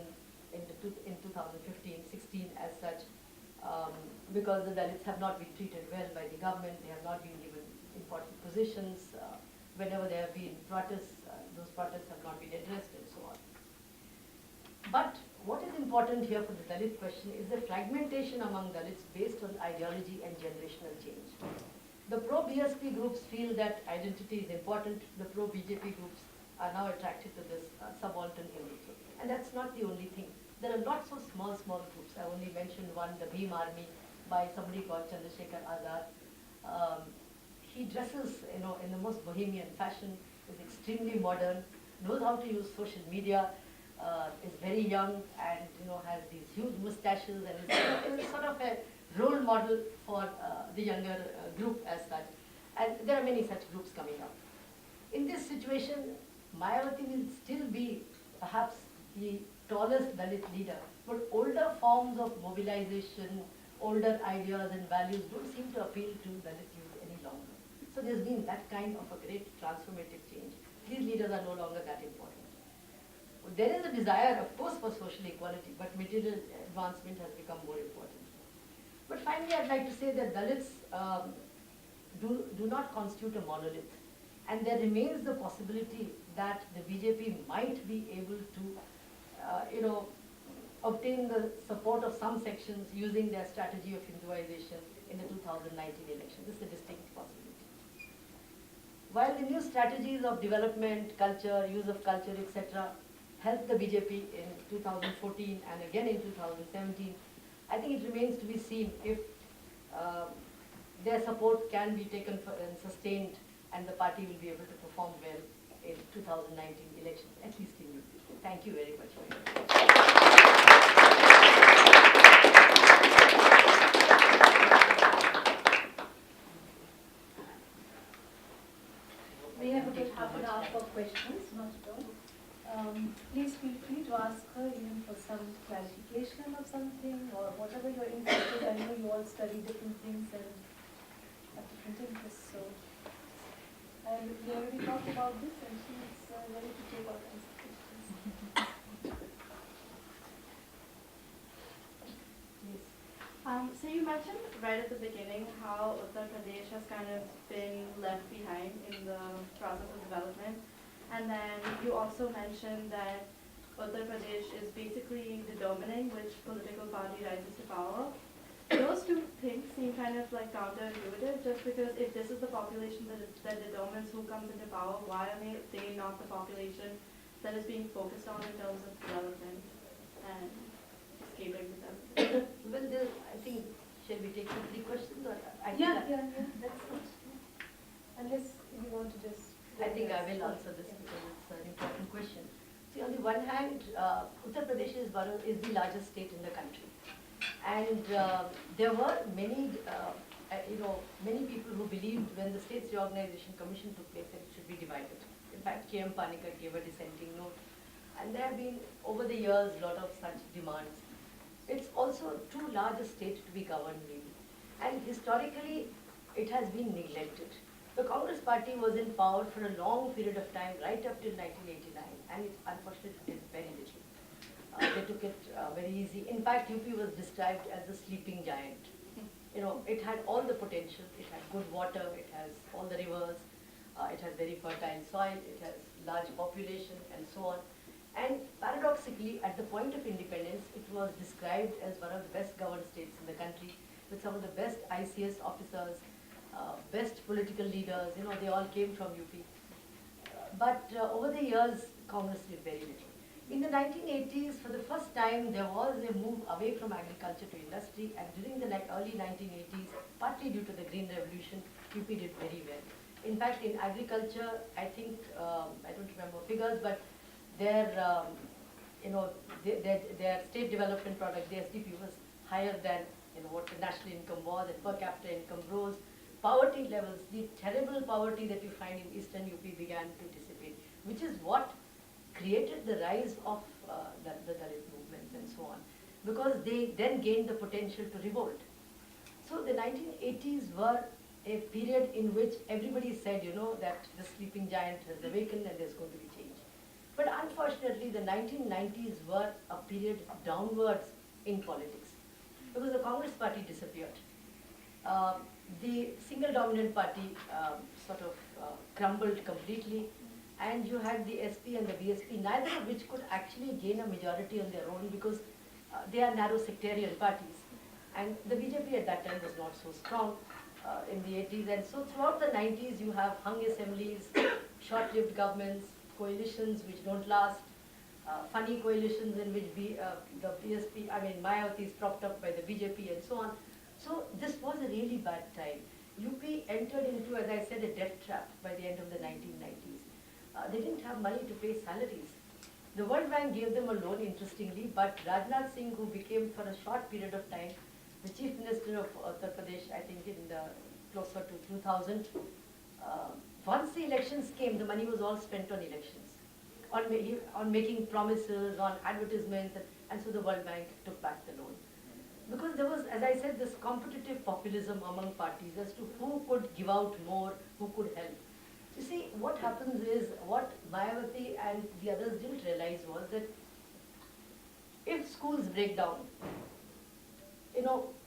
S4: in 2015-16 as such, because the Dalits have not been treated well by the government, they have not been given important positions. Whenever there have been protests, those protests have not been addressed and so on. But what is important here for the Dalit question is the fragmentation among Dalits based on ideology and generational change. The pro-BSP groups feel that identity is important. The pro-BJP groups are now attracted to this subaltern Hindutva. And that's not the only thing. There are lots of small groups. I only mentioned one, the Bhim Army, by somebody called Chandrasekhar Azad. He dresses, in the most bohemian fashion, is extremely modern, knows how to use social media, is very young, and has these huge mustaches, and is sort of a role model for the younger group as such. And there are many such groups coming up. In this situation, Mayawati will still be perhaps the tallest Dalit leader, but older forms of mobilization, older ideas and values don't seem to appeal to Dalit youth any longer. So there's been that kind of a great transformative change. These leaders are no longer that important. There is a desire, of course, for social equality, but material advancement has become more important. But finally, I'd like to say that Dalits do not constitute a monolith. And there remains the possibility that the BJP might be able to, obtain the support of some sections using their strategy of Hinduization in the 2019 election. This is a distinct possibility. While the new strategies of development, culture, use of culture, etc., helped the BJP in 2014 and again in 2017, I think it remains to be seen if their support can be taken and sustained, and the party will be able to perform well in 2019 elections, at least in UP. Thank you very much for your attention.
S1: We have about half an hour for questions, not at all. Please feel free to ask her even for some clarification of something or whatever you're interested in. I know you all study different things and have different interests, so we already talked about this and she's ready to take all kinds of questions.
S5: So you mentioned right at the beginning how Uttar Pradesh has kind of been left behind in the process of development. And then you also mentioned that Uttar Pradesh is basically determining which political party rises to power. Those two things seem kind of like counterintuitive, just because if this is the population that determines who comes into power, why are they not the population that is being focused on in terms of development and just catering to them?
S4: Well, I think, shall we take the 3 questions or? I think
S1: Yeah,
S4: that-
S1: yeah, that's good. Unless you want to just.
S4: I think I will answer this because it's an important question. See, on the one hand, Uttar Pradesh is the largest state in the country. And there were many, many people who believed when the States Reorganization Commission took place that it should be divided. In fact, K.M. Panikkar gave a dissenting note. And there have been, over the years, a lot of such demands. It's also too large a state to be governed, really. And historically, it has been neglected. The Congress party was in power for a long period of time, right up till 1989, and it unfortunately did very little. They took it very easy. In fact, UP was described as the sleeping giant. You know, it had all the potential. It had good water. It has all the rivers. It has very fertile soil. It has large population and so on. And paradoxically, at the point of independence, it was described as one of the best governed states in the country, with some of the best ICS officers, best political leaders. You know, they all came from UP. But over the years, Congress did very little. In the 1980s, for the first time, there was a move away from agriculture to industry, and during the early 1980s, partly due to the Green Revolution, UP did very well. In fact, in agriculture, I think, I don't remember figures, but their, their state development product, the SDP, was higher than what the national income was, and per capita income rose. Poverty levels, the terrible poverty that you find in eastern UP began to dissipate, which is what created the rise of the Dalit movements and so on, because they then gained the potential to revolt. So the 1980s were a period in which everybody said, that the sleeping giant has awakened and there's going to be change. But unfortunately, the 1990s were a period downwards in politics, because the Congress party disappeared. The single dominant party crumbled completely, and you had the SP and the BSP, neither of which could actually gain a majority on their own, because they are narrow sectarian parties. And the BJP at that time was not so strong in the 80s. And so throughout the 90s, you have hung assemblies, short-lived governments, coalitions which don't last, funny coalitions in which the BSP, Mayawati is propped up by the BJP and so on. So this was a really bad time. UP entered into, as I said, a debt trap by the end of the 1990s. They didn't have money to pay salaries. The World Bank gave them a loan, interestingly, but Rajnath Singh, who became for a short period of time the Chief Minister of Uttar Pradesh, I think closer to 2000, once the elections came, the money was all spent on elections, on making promises, on advertisements, and so the World Bank took back the loan. Because there was, as I said, this competitive populism among parties as to who could give out more, who could help. You see, what happens is, what Mayawati and the others didn't realize was that if schools break down,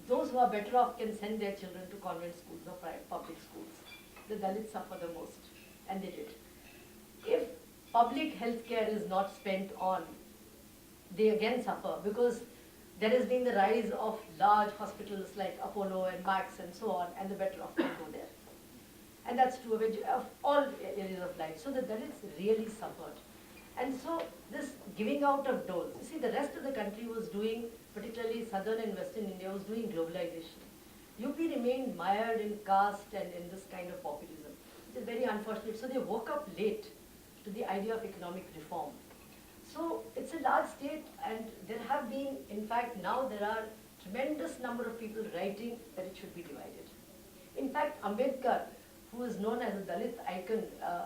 S4: those who are better off can send their children to convent schools or public schools. The Dalits suffer the most, and they did. If public health care is not spent on, they again suffer, because there has been the rise of large hospitals like Apollo and Max and so on, and the better off can go there. And that's true of all areas of life. So the Dalits really suffered. And so this giving out of doles, you see, the rest of the country was doing, particularly southern and western India, was doing globalization. UP remained mired in caste and in this kind of populism, which is very unfortunate. So they woke up late to the idea of economic reform. So it's a large state, and there have been, in fact, now there are tremendous number of people writing that it should be divided. In fact, Ambedkar, who is known as a Dalit icon,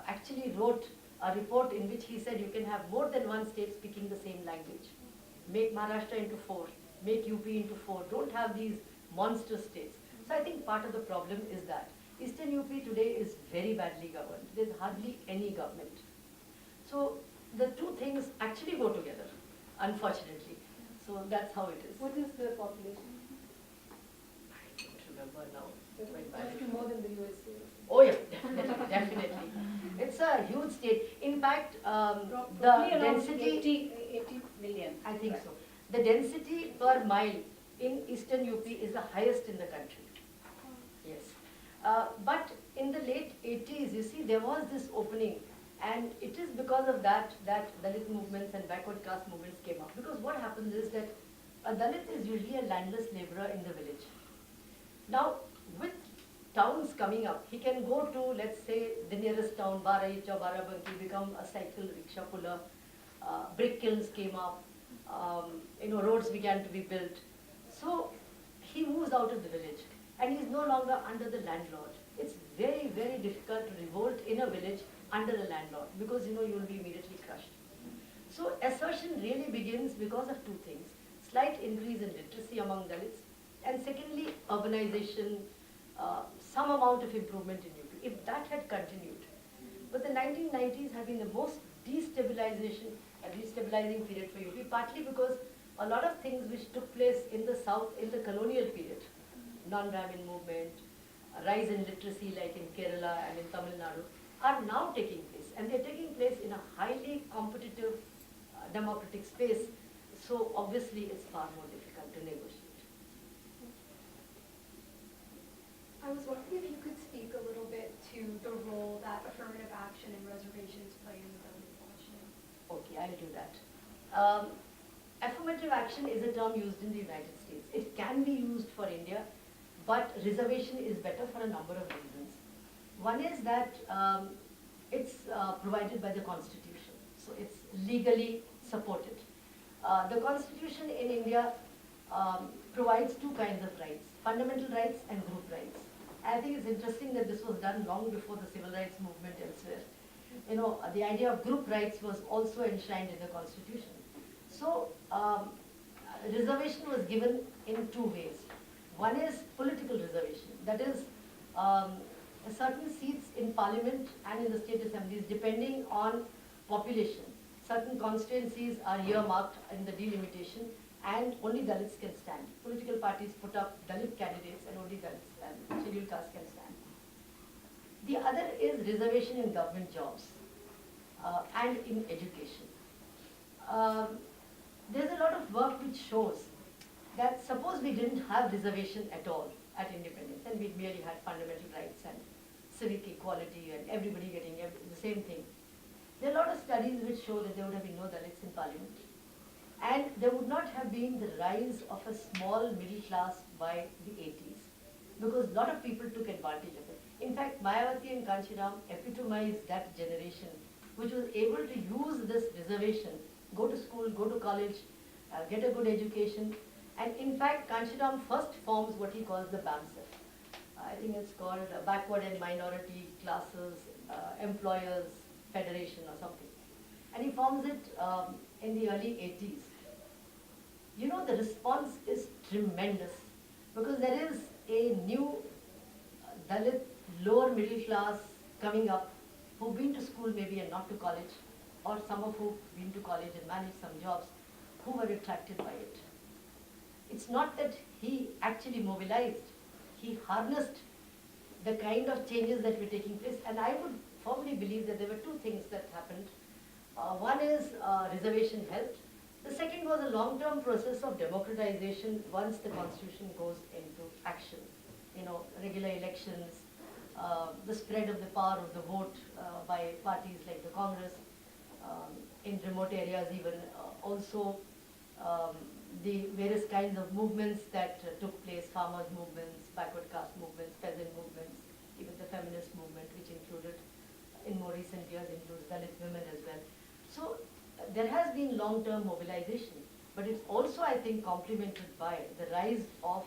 S4: actually wrote a report in which he said you can have more than one state speaking the same language. Make Maharashtra into 4, make UP into 4, don't have these monster states. So I think part of the problem is that Eastern UP today is very badly governed. There's hardly any government. So the two things actually go together, unfortunately. So that's how it is.
S1: What is the population?
S4: Oh yeah, definitely, definitely. It's a huge state. In fact, the
S2: Probably around
S4: density,
S2: 80 million.
S4: I think
S2: Right.
S4: so. The density per mile in eastern UP is the highest in the country. Yes. But in the late 80s, you see, there was this opening, and it is because of that that Dalit movements and backward caste movements came up. Because what happens is that a Dalit is usually a landless laborer in the village. Now, with towns coming up, he can go to, let's say, the nearest town, Barai or Barabanki, become a cycle rickshaw puller. Brick kilns came up, roads began to be built. So he moves out of the village and he's no longer under the landlord. It's very, very difficult to revolt in a village under a landlord because you will be immediately crushed. So assertion really begins because of two things: slight increase in literacy among Dalits, and secondly, urbanization, some amount of improvement in UP. If that had continued, but the 1990s have been the most destabilizing period for UP, partly because a lot of things which took place in the south in the colonial period, non-Brahmin movement, rise in literacy like in Kerala and in Tamil Nadu, are now taking place, and they're taking place in a highly competitive democratic space. So obviously it's far more difficult to negotiate.
S6: I was wondering if you could speak a little bit to the role that affirmative action and reservations play in the Dalit question.
S4: Okay, I'll do that. Affirmative action is a term used in the United States. It can be used for India, but reservation is better for a number of reasons. One is that it's provided by the Constitution, so it's legally supported. The Constitution in India provides two kinds of rights: fundamental rights and group rights. I think it's interesting that this was done long before the civil rights movement elsewhere. The idea of group rights was also enshrined in the Constitution. So, reservation was given in two ways. One is political reservation, that is, certain seats in parliament and in the state assemblies depending on population. Certain constituencies are earmarked in the delimitation and only Dalits can stand. Political parties put up Dalit candidates and only Dalits and scheduled castes can stand. The other is reservation in government jobs and in education. There's a lot of work which shows that suppose we didn't have reservation at all at independence and we merely had fundamental rights and civic equality and everybody getting the same thing. There are a lot of studies which show that there would have been no Dalits in parliament. And there would not have been the rise of a small middle class by the 80s, because a lot of people took advantage of it. In fact, Mayawati and Kanshiram epitomized that generation, which was able to use this reservation, go to school, go to college, get a good education. And in fact, Kanshiram first forms what he calls the BAMSEF. I think it's called Backward and Minority Classes Employers Federation or something. And he forms it in the early 80s. The response is tremendous because there is a new Dalit lower middle class coming up who've been to school maybe and not to college, or some of who've been to college and managed some jobs, who were attracted by it. It's not that he actually mobilized, he harnessed the kind of changes that were taking place, and I would firmly believe that there were two things that happened. One is reservation helped. The second was a long-term process of democratization once the constitution goes into action. Regular elections, the spread of the power of the vote by parties like the Congress, in remote areas even, also the various kinds of movements that took place: farmers' movements, backward caste movements, peasant movements, even the feminist movement, which included, in more recent years, includes Dalit women as well. So there has been long-term mobilization, but it's also, I think, complemented by the rise of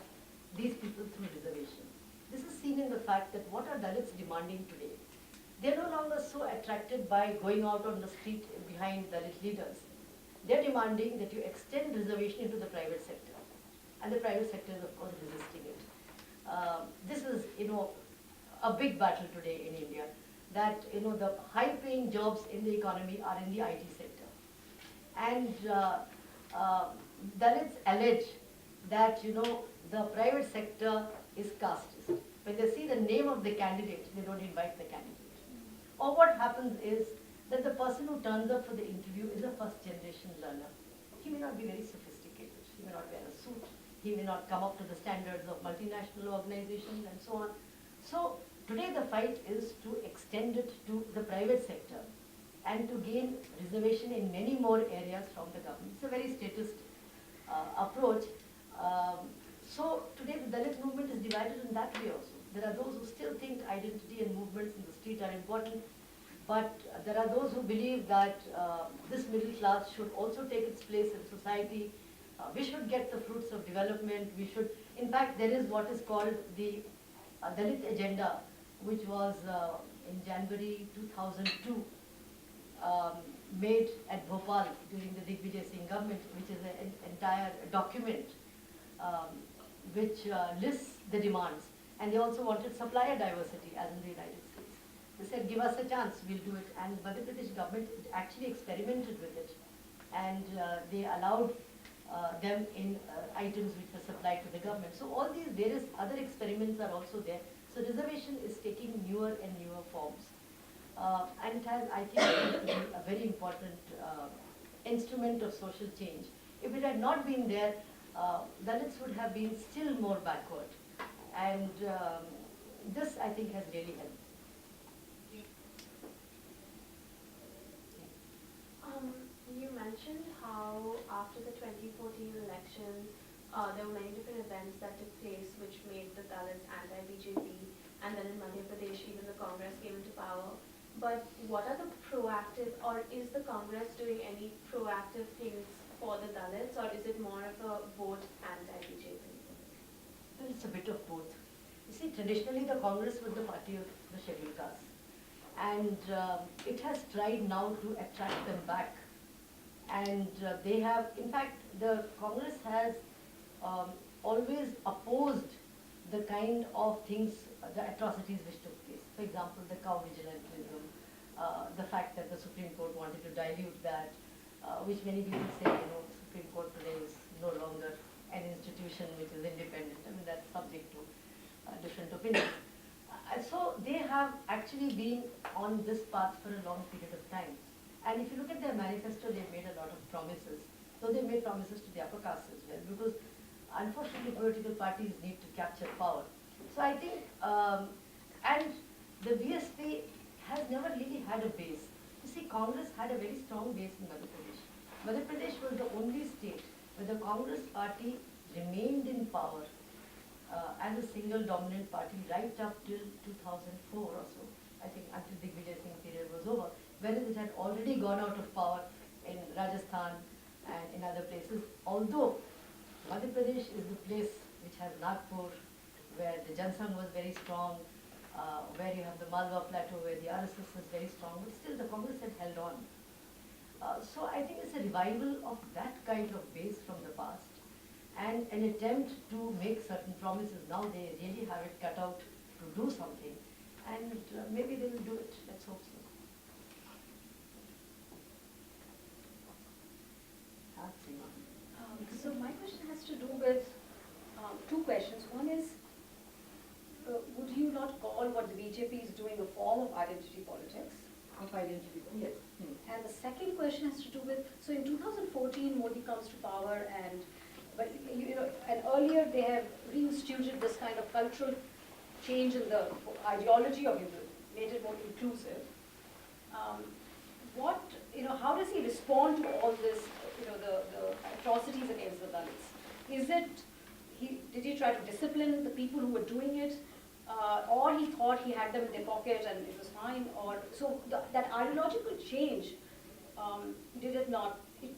S4: these people through reservation. This is seen in the fact that what are Dalits demanding today? They're no longer so attracted by going out on the street behind Dalit leaders. They're demanding that you extend reservation into the private sector. And the private sector is, of course, resisting it. This is, a big battle today in India, that, the high-paying jobs in the economy are in the IT sector. And Dalits allege that, the private sector is casteist. When when they see the name of the candidate, they don't invite the candidate. Or what happens is that the person who turns up for the interview is a first generation learner. He may not be very sophisticated, he may not wear a suit, he may not come up to the standards of multinational organizations and so on. So today the fight is to extend it to the private sector and to gain reservation in many more areas from the government. It's a very statist approach. So today the Dalit movement is divided in that way also. There are those who still think identity and movements in the street are important, but there are those who believe that this middle class should also take its place in society. We should get the fruits of development. We should, in fact, there is what is called the Dalit agenda, which was in January 2002 made at Bhopal during the Digvijay Singh government, which is an entire document which lists the demands. And they also wanted supplier diversity, as in the United States. They said, give us a chance, we'll do it. And Madhya Pradesh government actually experimented with it. And they allowed them in items which were supplied to the government. So all these various other experiments are also there. So reservation is taking newer and newer forms. And it has, I think, to be a very important instrument of social change. If it had not been there, Dalits would have been still more backward. And this, I think, has really helped.
S5: You mentioned how after the 2014 election, there were many different events that took place which made the Dalits anti-BJP, and then in Madhya Pradesh, even the Congress came into power. But what are the proactive, or is the Congress doing any proactive things for the Dalits, or is it more of a vote anti-BJP?
S4: Well, it's a bit of both. You see, traditionally the Congress was the party of the scheduled castes. And it has tried now to attract them back. And they have, in fact, the Congress has always opposed the kind of things, the atrocities which took place. For example, the cow vigilantism, the fact that the Supreme Court wanted to dilute that, which many people say, you know, Supreme Court today is no longer an institution which is independent. I mean, that's subject to different opinions. So they have actually been on this path for a long period of time. And if you look at their manifesto, they've made a lot of promises. So they made promises to the upper castes as well, because unfortunately political parties need to capture power. So I think, and the BSP has never really had a base. You see, Congress had a very strong base in Madhya Pradesh. Madhya Pradesh was the only state where the Congress party remained in power as a single dominant party right up till 2004 or so, I think, until the Digvijay Singh period was over, whereas it had already gone out of power in Rajasthan and in other places. Although Madhya Pradesh is the place which has Nagpur, where the Jansangh was very strong, where you have the Malwa plateau, where the RSS was very strong, but still the Congress had held on. So I think it's a revival of that kind of base from the past, and an attempt to make certain promises. Now they really have it cut out to do something, and maybe they will do it. Let's hope so.
S2: So my question has to do with two questions. One is, would you not call what the BJP is doing a form of identity politics?
S4: Of identity, yes.
S2: And the second question has to do with, so in 2014, Modi comes to power, and earlier they have reinstituted this kind of cultural change in the ideology of Hinduism, made it more inclusive. How does he respond to all this, the atrocities against the Dalits? Did he try to discipline the people who were doing it? Or he thought he had them in their pocket and it was fine? That ideological change,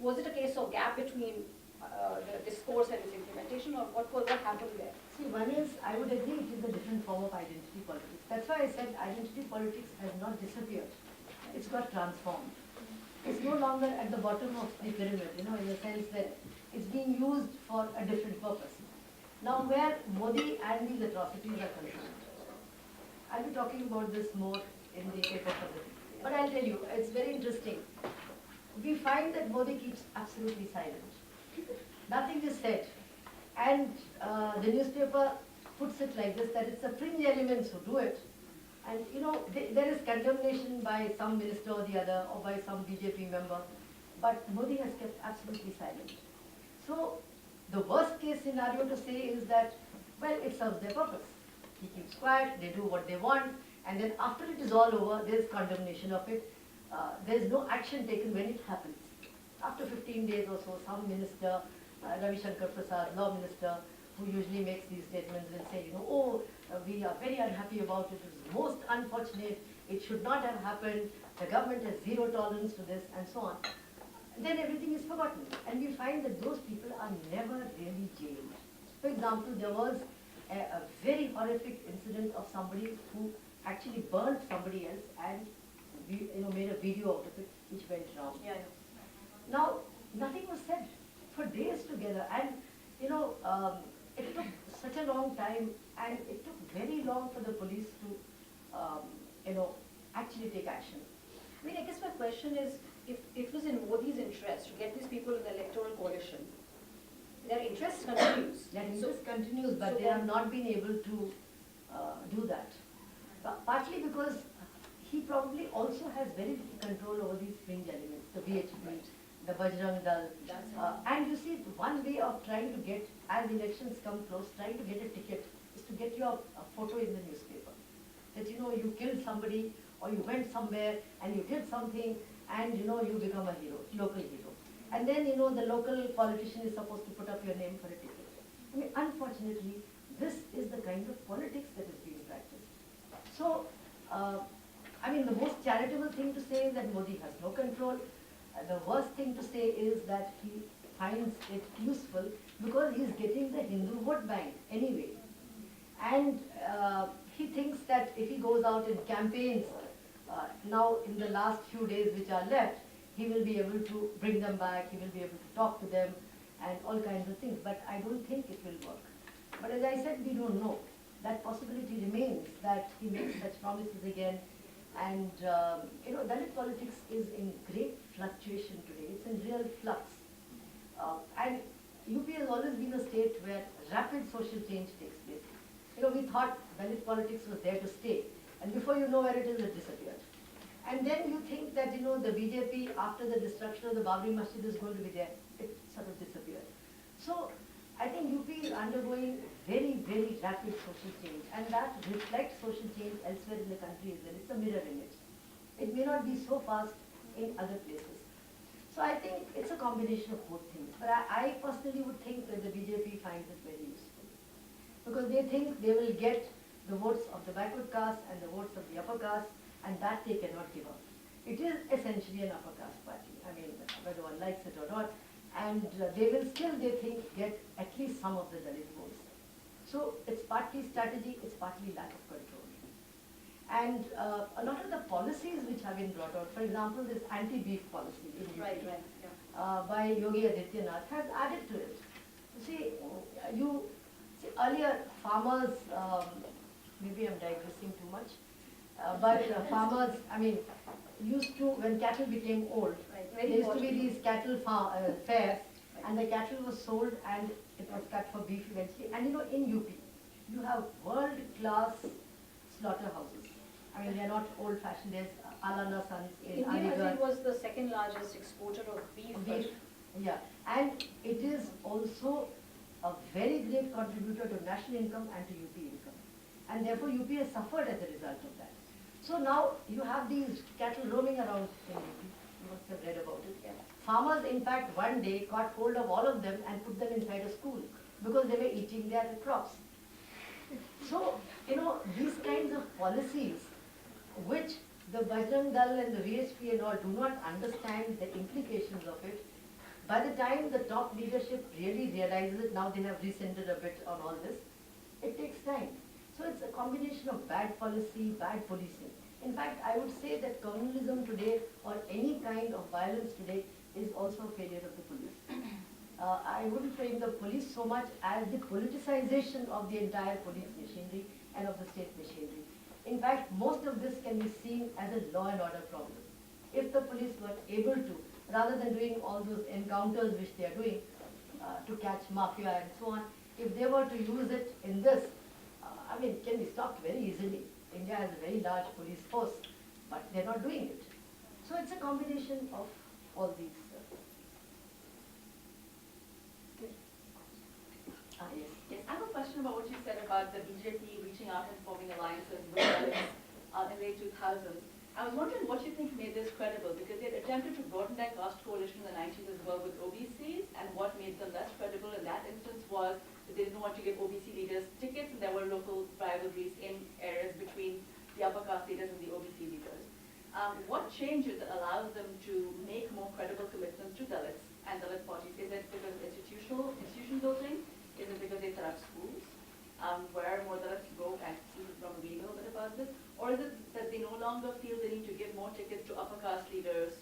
S2: was it a case of gap between the discourse and its implementation, or what happened there?
S4: See, one is, I would agree, it is a different form of identity politics. That's why I said identity politics has not disappeared. It's got transformed. It's no longer at the bottom of the pyramid, in the sense that it's being used for a different purpose. Now, where Modi and these atrocities are concerned, I'll be talking about this more in the paper for the day. But I'll tell you, it's very interesting. We find that Modi keeps absolutely silent. Nothing is said. And the newspaper puts it like this, that it's the fringe elements who do it. And there is condemnation by some minister or the other, or by some BJP member, but Modi has kept absolutely silent. So the worst case scenario to say is that, well, it serves their purpose. He keeps quiet, they do what they want, and then after it is all over, there is condemnation of it. There is no action taken when it happens. After 15 days or so, some minister, Ravi Shankar Prasad, law minister, who usually makes these statements, will say, we are very unhappy about it. It was most unfortunate. It should not have happened. The government has zero tolerance to this, and so on. Then everything is forgotten. And we find that those people are never really jailed. For example, there was a very horrific incident of somebody who actually burnt somebody else and made a video out of it, which went wrong.
S2: Yeah.
S4: Now, nothing was said for days together, and it took such a long time, and it took very long for the police to, actually take action.
S2: I mean, I guess my question is, if it was in Modi's interest to get these people in the electoral coalition, their interest continues.
S4: That interest continues, but they have not been able to do that. Partly because he probably also has very little control over these fringe elements, the BHP, the Bajrang Dal. And you see, one way of trying to get, as elections come close, trying to get a ticket is to get your photo in the newspaper. That you killed somebody, or you went somewhere and you did something, and you become a hero, local hero. And then the local politician is supposed to put up your name for a ticket. I mean, unfortunately, this is the kind of politics that is being practiced. So, the most charitable thing to say is that Modi has no control. The worst thing to say is that he finds it useful because he is getting the Hindu vote bank anyway. And he thinks that if he goes out in campaigns, now in the last few days which are left, he will be able to bring them back, he will be able to talk to them and all kinds of things. But I don't think it will work. But as I said, we don't know. That possibility remains that he makes such promises again. And, Dalit politics is in great fluctuation today. It's in real flux. And UP has always been a state where rapid social change takes place. We thought Dalit politics was there to stay. And before you know where it is, it disappeared. And then you think that, the BJP, after the destruction of the Babri Masjid, is going to be there. It sort of disappeared. So, I think UP is undergoing very, very rapid social change. And that reflects social change elsewhere in the country as well. It's a mirror image. It may not be so fast in other places. So I think it's a combination of both things. But I personally would think that the BJP finds it very useful. Because they think they will get the votes of the backward caste and the votes of the upper caste, and that they cannot give up. It is essentially an upper caste party. Whether one likes it or not. And they will still, they think, get at least some of the Dalit votes. So it's partly strategy, it's partly lack of control. And a lot of the policies which have been brought out, for example, this anti-beef policy in UP,
S2: Right. Yeah.
S4: by Yogi Adityanath has added to it. See, earlier farmers, maybe I'm digressing too much, but farmers, used to, when cattle became old,
S2: Right.
S4: there used to be these cattle fairs, and the cattle was sold and it was cut for beef eventually. And in UP, you have world-class slaughterhouses. They are not old-fashioned. There's Alana Sons in
S2: India, I
S4: Aligarh.
S2: think, was the second largest exporter of beef.
S4: Beef, yeah. And it is also a very great contributor to national income and to UP income. And therefore UP has suffered as a result of that. So now you have these cattle roaming around in UP. You must have read about it.
S2: Yeah.
S4: Farmers, in fact, one day caught hold of all of them and put them inside a school because they were eating their crops. So, these kinds of policies which the Bajrang Dal and the VHP and all do not understand the implications of it, by the time the top leadership really realizes it, now they have rescinded a bit on all this, it takes time. So it's a combination of bad policy, bad policing. In fact, I would say that communalism today or any kind of violence today is also a failure of the police. I wouldn't frame the police so much as the politicization of the entire police machinery and of the state machinery. In fact, most of this can be seen as a law and order problem. If the police were able to, rather than doing all those encounters which they are doing to catch mafia and so on, if they were to use it in this, I mean, can be stopped very easily. India has a very large police force, but they're not doing it. So it's a combination of all these.
S7: Yes. Yes, I have a question about what you said about the BJP reaching out and forming alliances with Dalits in the late 2000s. I was wondering what you think made this credible, because they had attempted to broaden their caste coalition in the 90s as well with OBCs, and what made them less credible in that instance was that they didn't want to give OBC leaders tickets, and there were local rivalries in areas between the upper caste leaders and the OBC leaders. What changes that allows them to make more credible commitments to Dalits and Dalit parties? Is it because of institution building? Is it because they set up schools where more Dalits go and probably know a bit about this? Or is it that they no longer feel they need to give more tickets to upper caste leaders?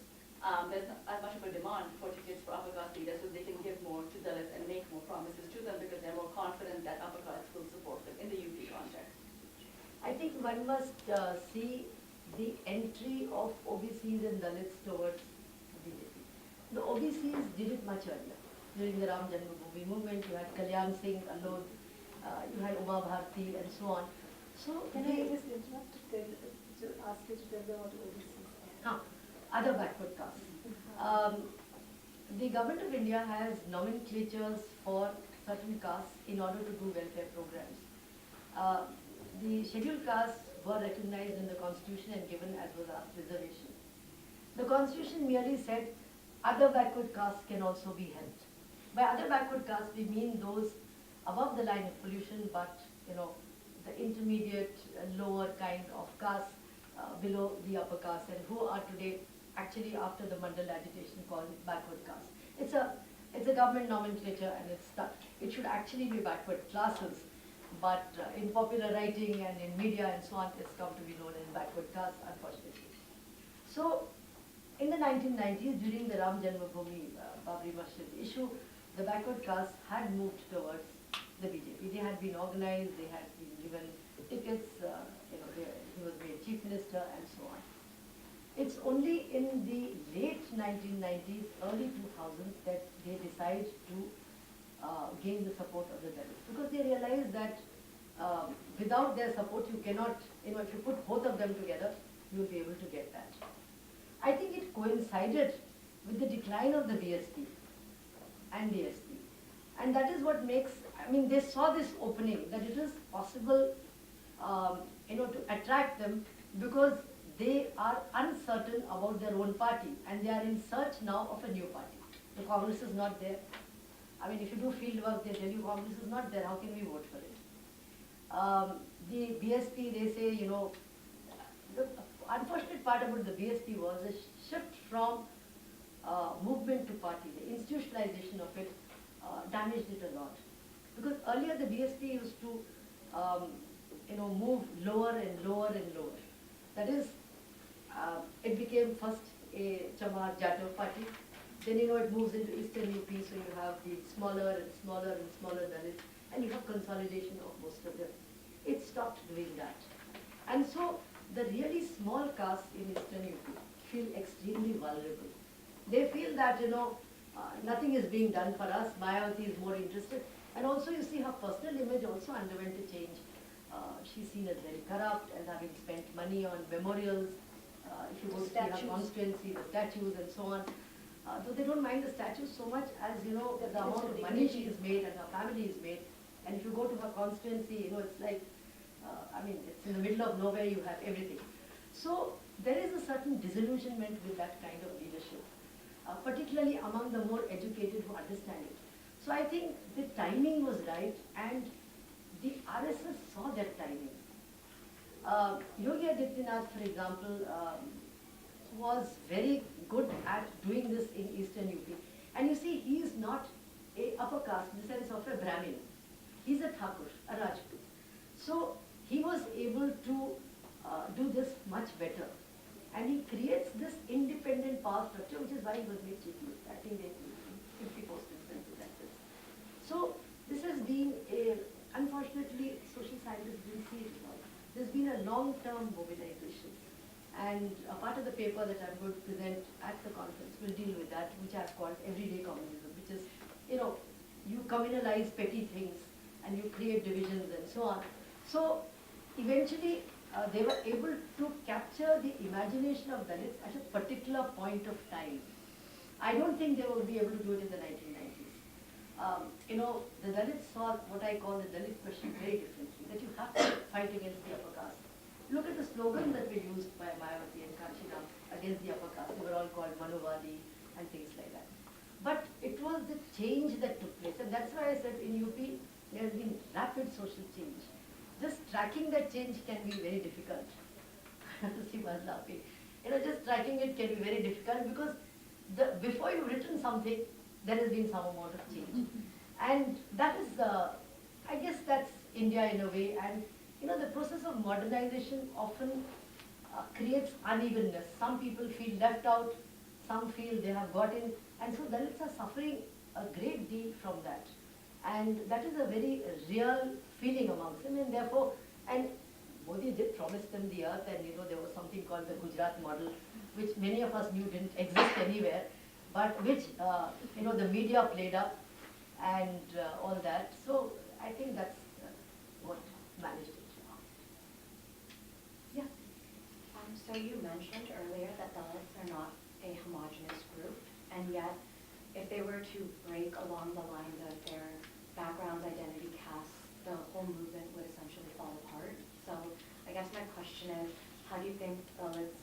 S7: There's not as much of a demand for tickets for upper caste leaders, so they can give more to Dalits and make more promises to them because they're more confident that upper caste will support them in the UP context.
S4: I think one must see the entry of OBCs and Dalits towards BJP. The OBCs did it much earlier. During the Ram Janmabhoomi movement, you had Kalyan Singh alone, you had Uma Bharti and so on. So
S1: Can I just interrupt to ask you to tell them what OBCs are?
S4: Other backward castes. The government of India has nomenclatures for certain castes in order to do welfare programs. The scheduled castes were recognized in the constitution and given as was our reservation. The constitution merely said other backward castes can also be helped. By other backward castes, we mean those above the line of pollution, but the intermediate, lower kind of castes below the upper caste, and who are today actually after the Mandal agitation called backward castes. It's a government nomenclature and it's stuck. It should actually be backward classes, but in popular writing and in media and so on, it's come to be known as backward castes, unfortunately. So, in the 1990s, during the Ram Janmabhoomi Babri Masjid issue, the backward castes had moved towards the BJP. They had been organized, they had been given tickets, he was made chief minister and so on. It's only in the late 1990s, early 2000s that they decide to gain the support of the Dalits, because they realize that without their support you cannot, if you put both of them together, you will be able to get that. I think it coincided with the decline of the BSP and DSP. And that is what makes, they saw this opening, that it is possible, to attract them, because they are uncertain about their own party and they are in search now of a new party. The Congress is not there. If you do field work, they tell you Congress is not there, how can we vote for it? The BSP, they say, the unfortunate part about the BSP was a shift from movement to party. The institutionalization of it damaged it a lot. Because earlier the BSP used to, move lower and lower and lower. That is, it became first a Chamar Jatav party. Then it moves into Eastern UP, so you have the smaller and smaller and smaller Dalits, and you have consolidation of most of them. It stopped doing that. And so the really small castes in Eastern UP feel extremely vulnerable. They feel that, nothing is being done for us, Mayawati is more interested. And also you see her personal image also underwent a change. She's seen as very corrupt, as having spent money on memorials. If you go to see her constituency, the statues and so on. Though they don't mind the statues so much as, the amount of money she has made and her family has made. And if you go to her constituency, it's like, it's in the middle of nowhere, you have everything. So there is a certain disillusionment with that kind of leadership, particularly among the more educated who understand it. So I think the timing was right, and the RSS saw that timing. Yogi Adityanath, for example, was very good at doing this in Eastern UP. And you see, he is not a upper caste in the sense of a Brahmin. He's a Thakur, a Rajput. So he was able to do this much better. And he creates this independent power structure, which is why he was made chief minister. I think they 50 post instances like this. So this has been unfortunately, social scientists didn't see it at all. There's been a long-term mobilization. And a part of the paper that I'm going to present at the conference will deal with that, which I've called Everyday Communism, which is, you communalize petty things and you create divisions and so on. So eventually they were able to capture the imagination of Dalits at a particular point of time. I don't think they will be able to do it in the 1990s. The Dalits saw what I call the Dalit question very differently, that you have to fight against the upper caste. Look at the slogan that were used by Mayawati and Kanshiram against the upper caste. They were all called Manuvadi and things like that. But it was the change that took place, and that's why I said in UP there has been rapid social change. Just tracking that change can be very difficult. See, was laughing. Just tracking it can be very difficult because before you've written something, there has been some amount of change. And that is, I guess that's India in a way. And the process of modernization often creates unevenness. Some people feel left out, some feel they have got in, and so Dalits are suffering a great deal from that. And that is a very real feeling amongst them, and therefore, and Modi did promise them the earth, and there was something called the Gujarat model, which many of us knew didn't exist anywhere, but which the media played up and all that. So I think that's what managed it. Yeah.
S8: So you mentioned earlier that Dalits are not a homogenous group, and yet if they were to break along the lines of their backgrounds, identity, caste, the whole movement would essentially fall apart. So I guess my question is, how do you think Dalits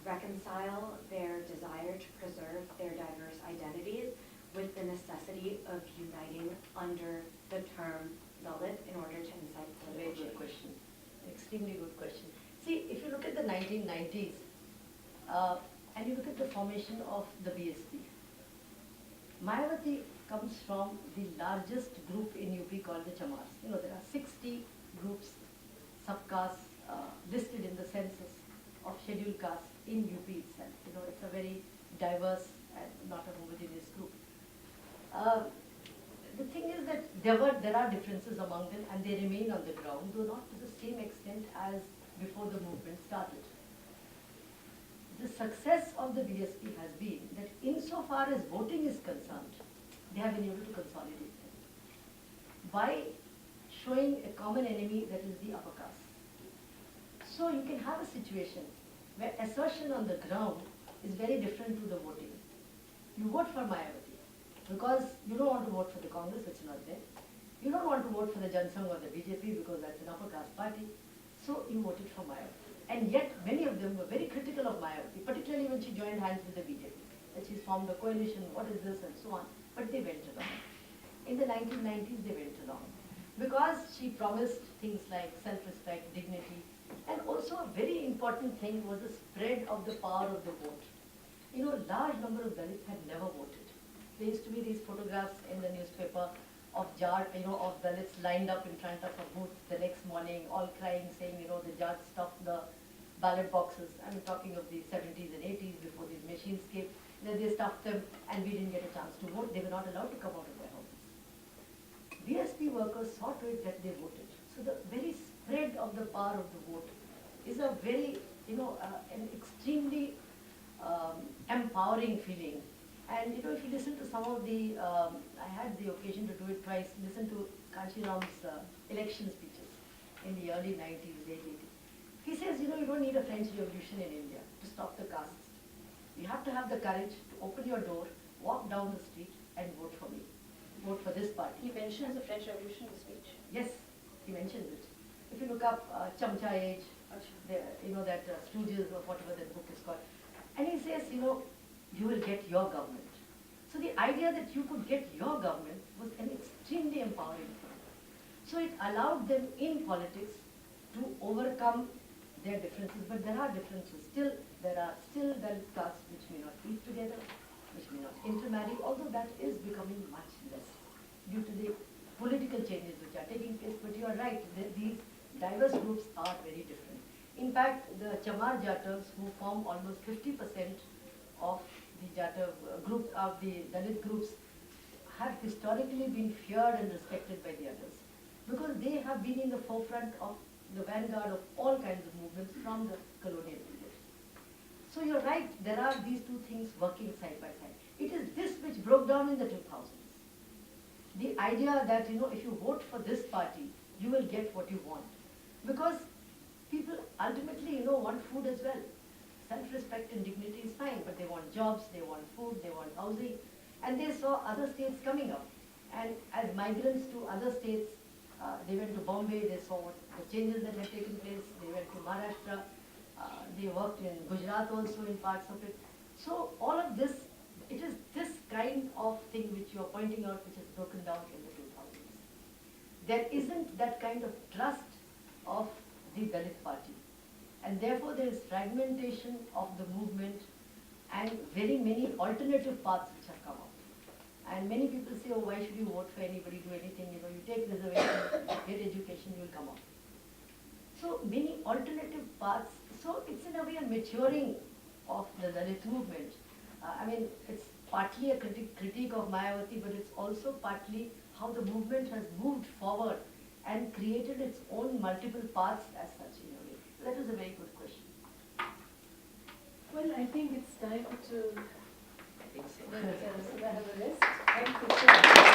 S8: reconcile their desire to preserve their diverse identities with the necessity of uniting under the term Dalit in order to incite
S4: Very
S8: political
S4: good
S8: change?
S4: question. Extremely good question. See, if you look at the 1990s, and you look at the formation of the BSP, Mayawati comes from the largest group in UP called the Chamars. There are 60 groups, subcastes listed in the census of scheduled castes in UP itself. It's a very diverse and not a homogeneous group. The thing is that there are differences among them, and they remain on the ground, though not to the same extent as before the movement started. The success of the BSP has been that insofar as voting is concerned, they have been able to consolidate them by showing a common enemy, that is the upper caste. So you can have a situation where assertion on the ground is very different to the voting. You vote for Mayawati because you don't want to vote for the Congress, it's not there. You don't want to vote for the Jansangh or the BJP because that's an upper caste party. So you voted for Mayawati. And yet many of them were very critical of Mayawati, particularly when she joined hands with the BJP. That she's formed a coalition, what is this, and so on. But they went along. In the 1990s, they went along. Because she promised things like self-respect, dignity, and also a very important thing was the spread of the power of the vote. Large number of Dalits had never voted. There used to be these photographs in the newspaper of of Dalits lined up in front of a booth the next morning, all crying, saying, the judge stopped the ballot boxes. I'm talking of the 70s and 80s before these machines came. They stuffed them and we didn't get a chance to vote. They were not allowed to come out of their houses. BSP workers saw to it that they voted. So the very spread of the power of the vote is a very, an extremely empowering feeling. And if you listen to some of the, I had the occasion to do it twice, listen to Kanshiram's election speeches in the early 90s, late 80s. He says, you don't need a French Revolution in India to stop the castes. You have to have the courage to open your door, walk down the street and vote for me. Vote for this party.
S2: He mentions the French Revolution in the speech.
S4: Yes, he mentions it. If you look up Chamcha Age, that Stooges or whatever that book is called, and he says, you will get your government. So the idea that you could get your government was an extremely empowering thing. So it allowed them in politics to overcome their differences, but there are differences. There are still Dalit castes which may not eat together, which may not intermarry, although that is becoming much less due to the political changes which are taking place. But you are right, these diverse groups are very different. In fact, the Chamar Jatavs, who form almost 50% of the Jatav group, of the Dalit groups, have historically been feared and respected by the others because they have been in the forefront of the vanguard of all kinds of movements from the colonial period. So you're right, there are these two things working side by side. It is this which broke down in the 2000s. The idea that, if you vote for this party, you will get what you want. Because people ultimately, want food as well. Self-respect and dignity is fine, but they want jobs, they want food, they want housing, and they saw other states coming up. And as migrants to other states, they went to Bombay, they saw what the changes that had taken place, they went to Maharashtra, they worked in Gujarat also in parts of it. So all of this, it is this kind of thing which you are pointing out which has broken down in the 2000s. There isn't that kind of trust of the Dalit party. And therefore there is fragmentation of the movement and very many alternative paths which have come up. And many people say, oh, why should you vote for anybody, do anything, you take reservation, get education, you'll come up. So many alternative paths. So it's in a way a maturing of the Dalit movement. It's partly a critique of Mayawati, but it's also partly how the movement has moved forward and created its own multiple paths as such in a way. So that is a very good question.
S1: Well, I think it's time to
S4: I think so.
S1: have a rest. Thank you so much.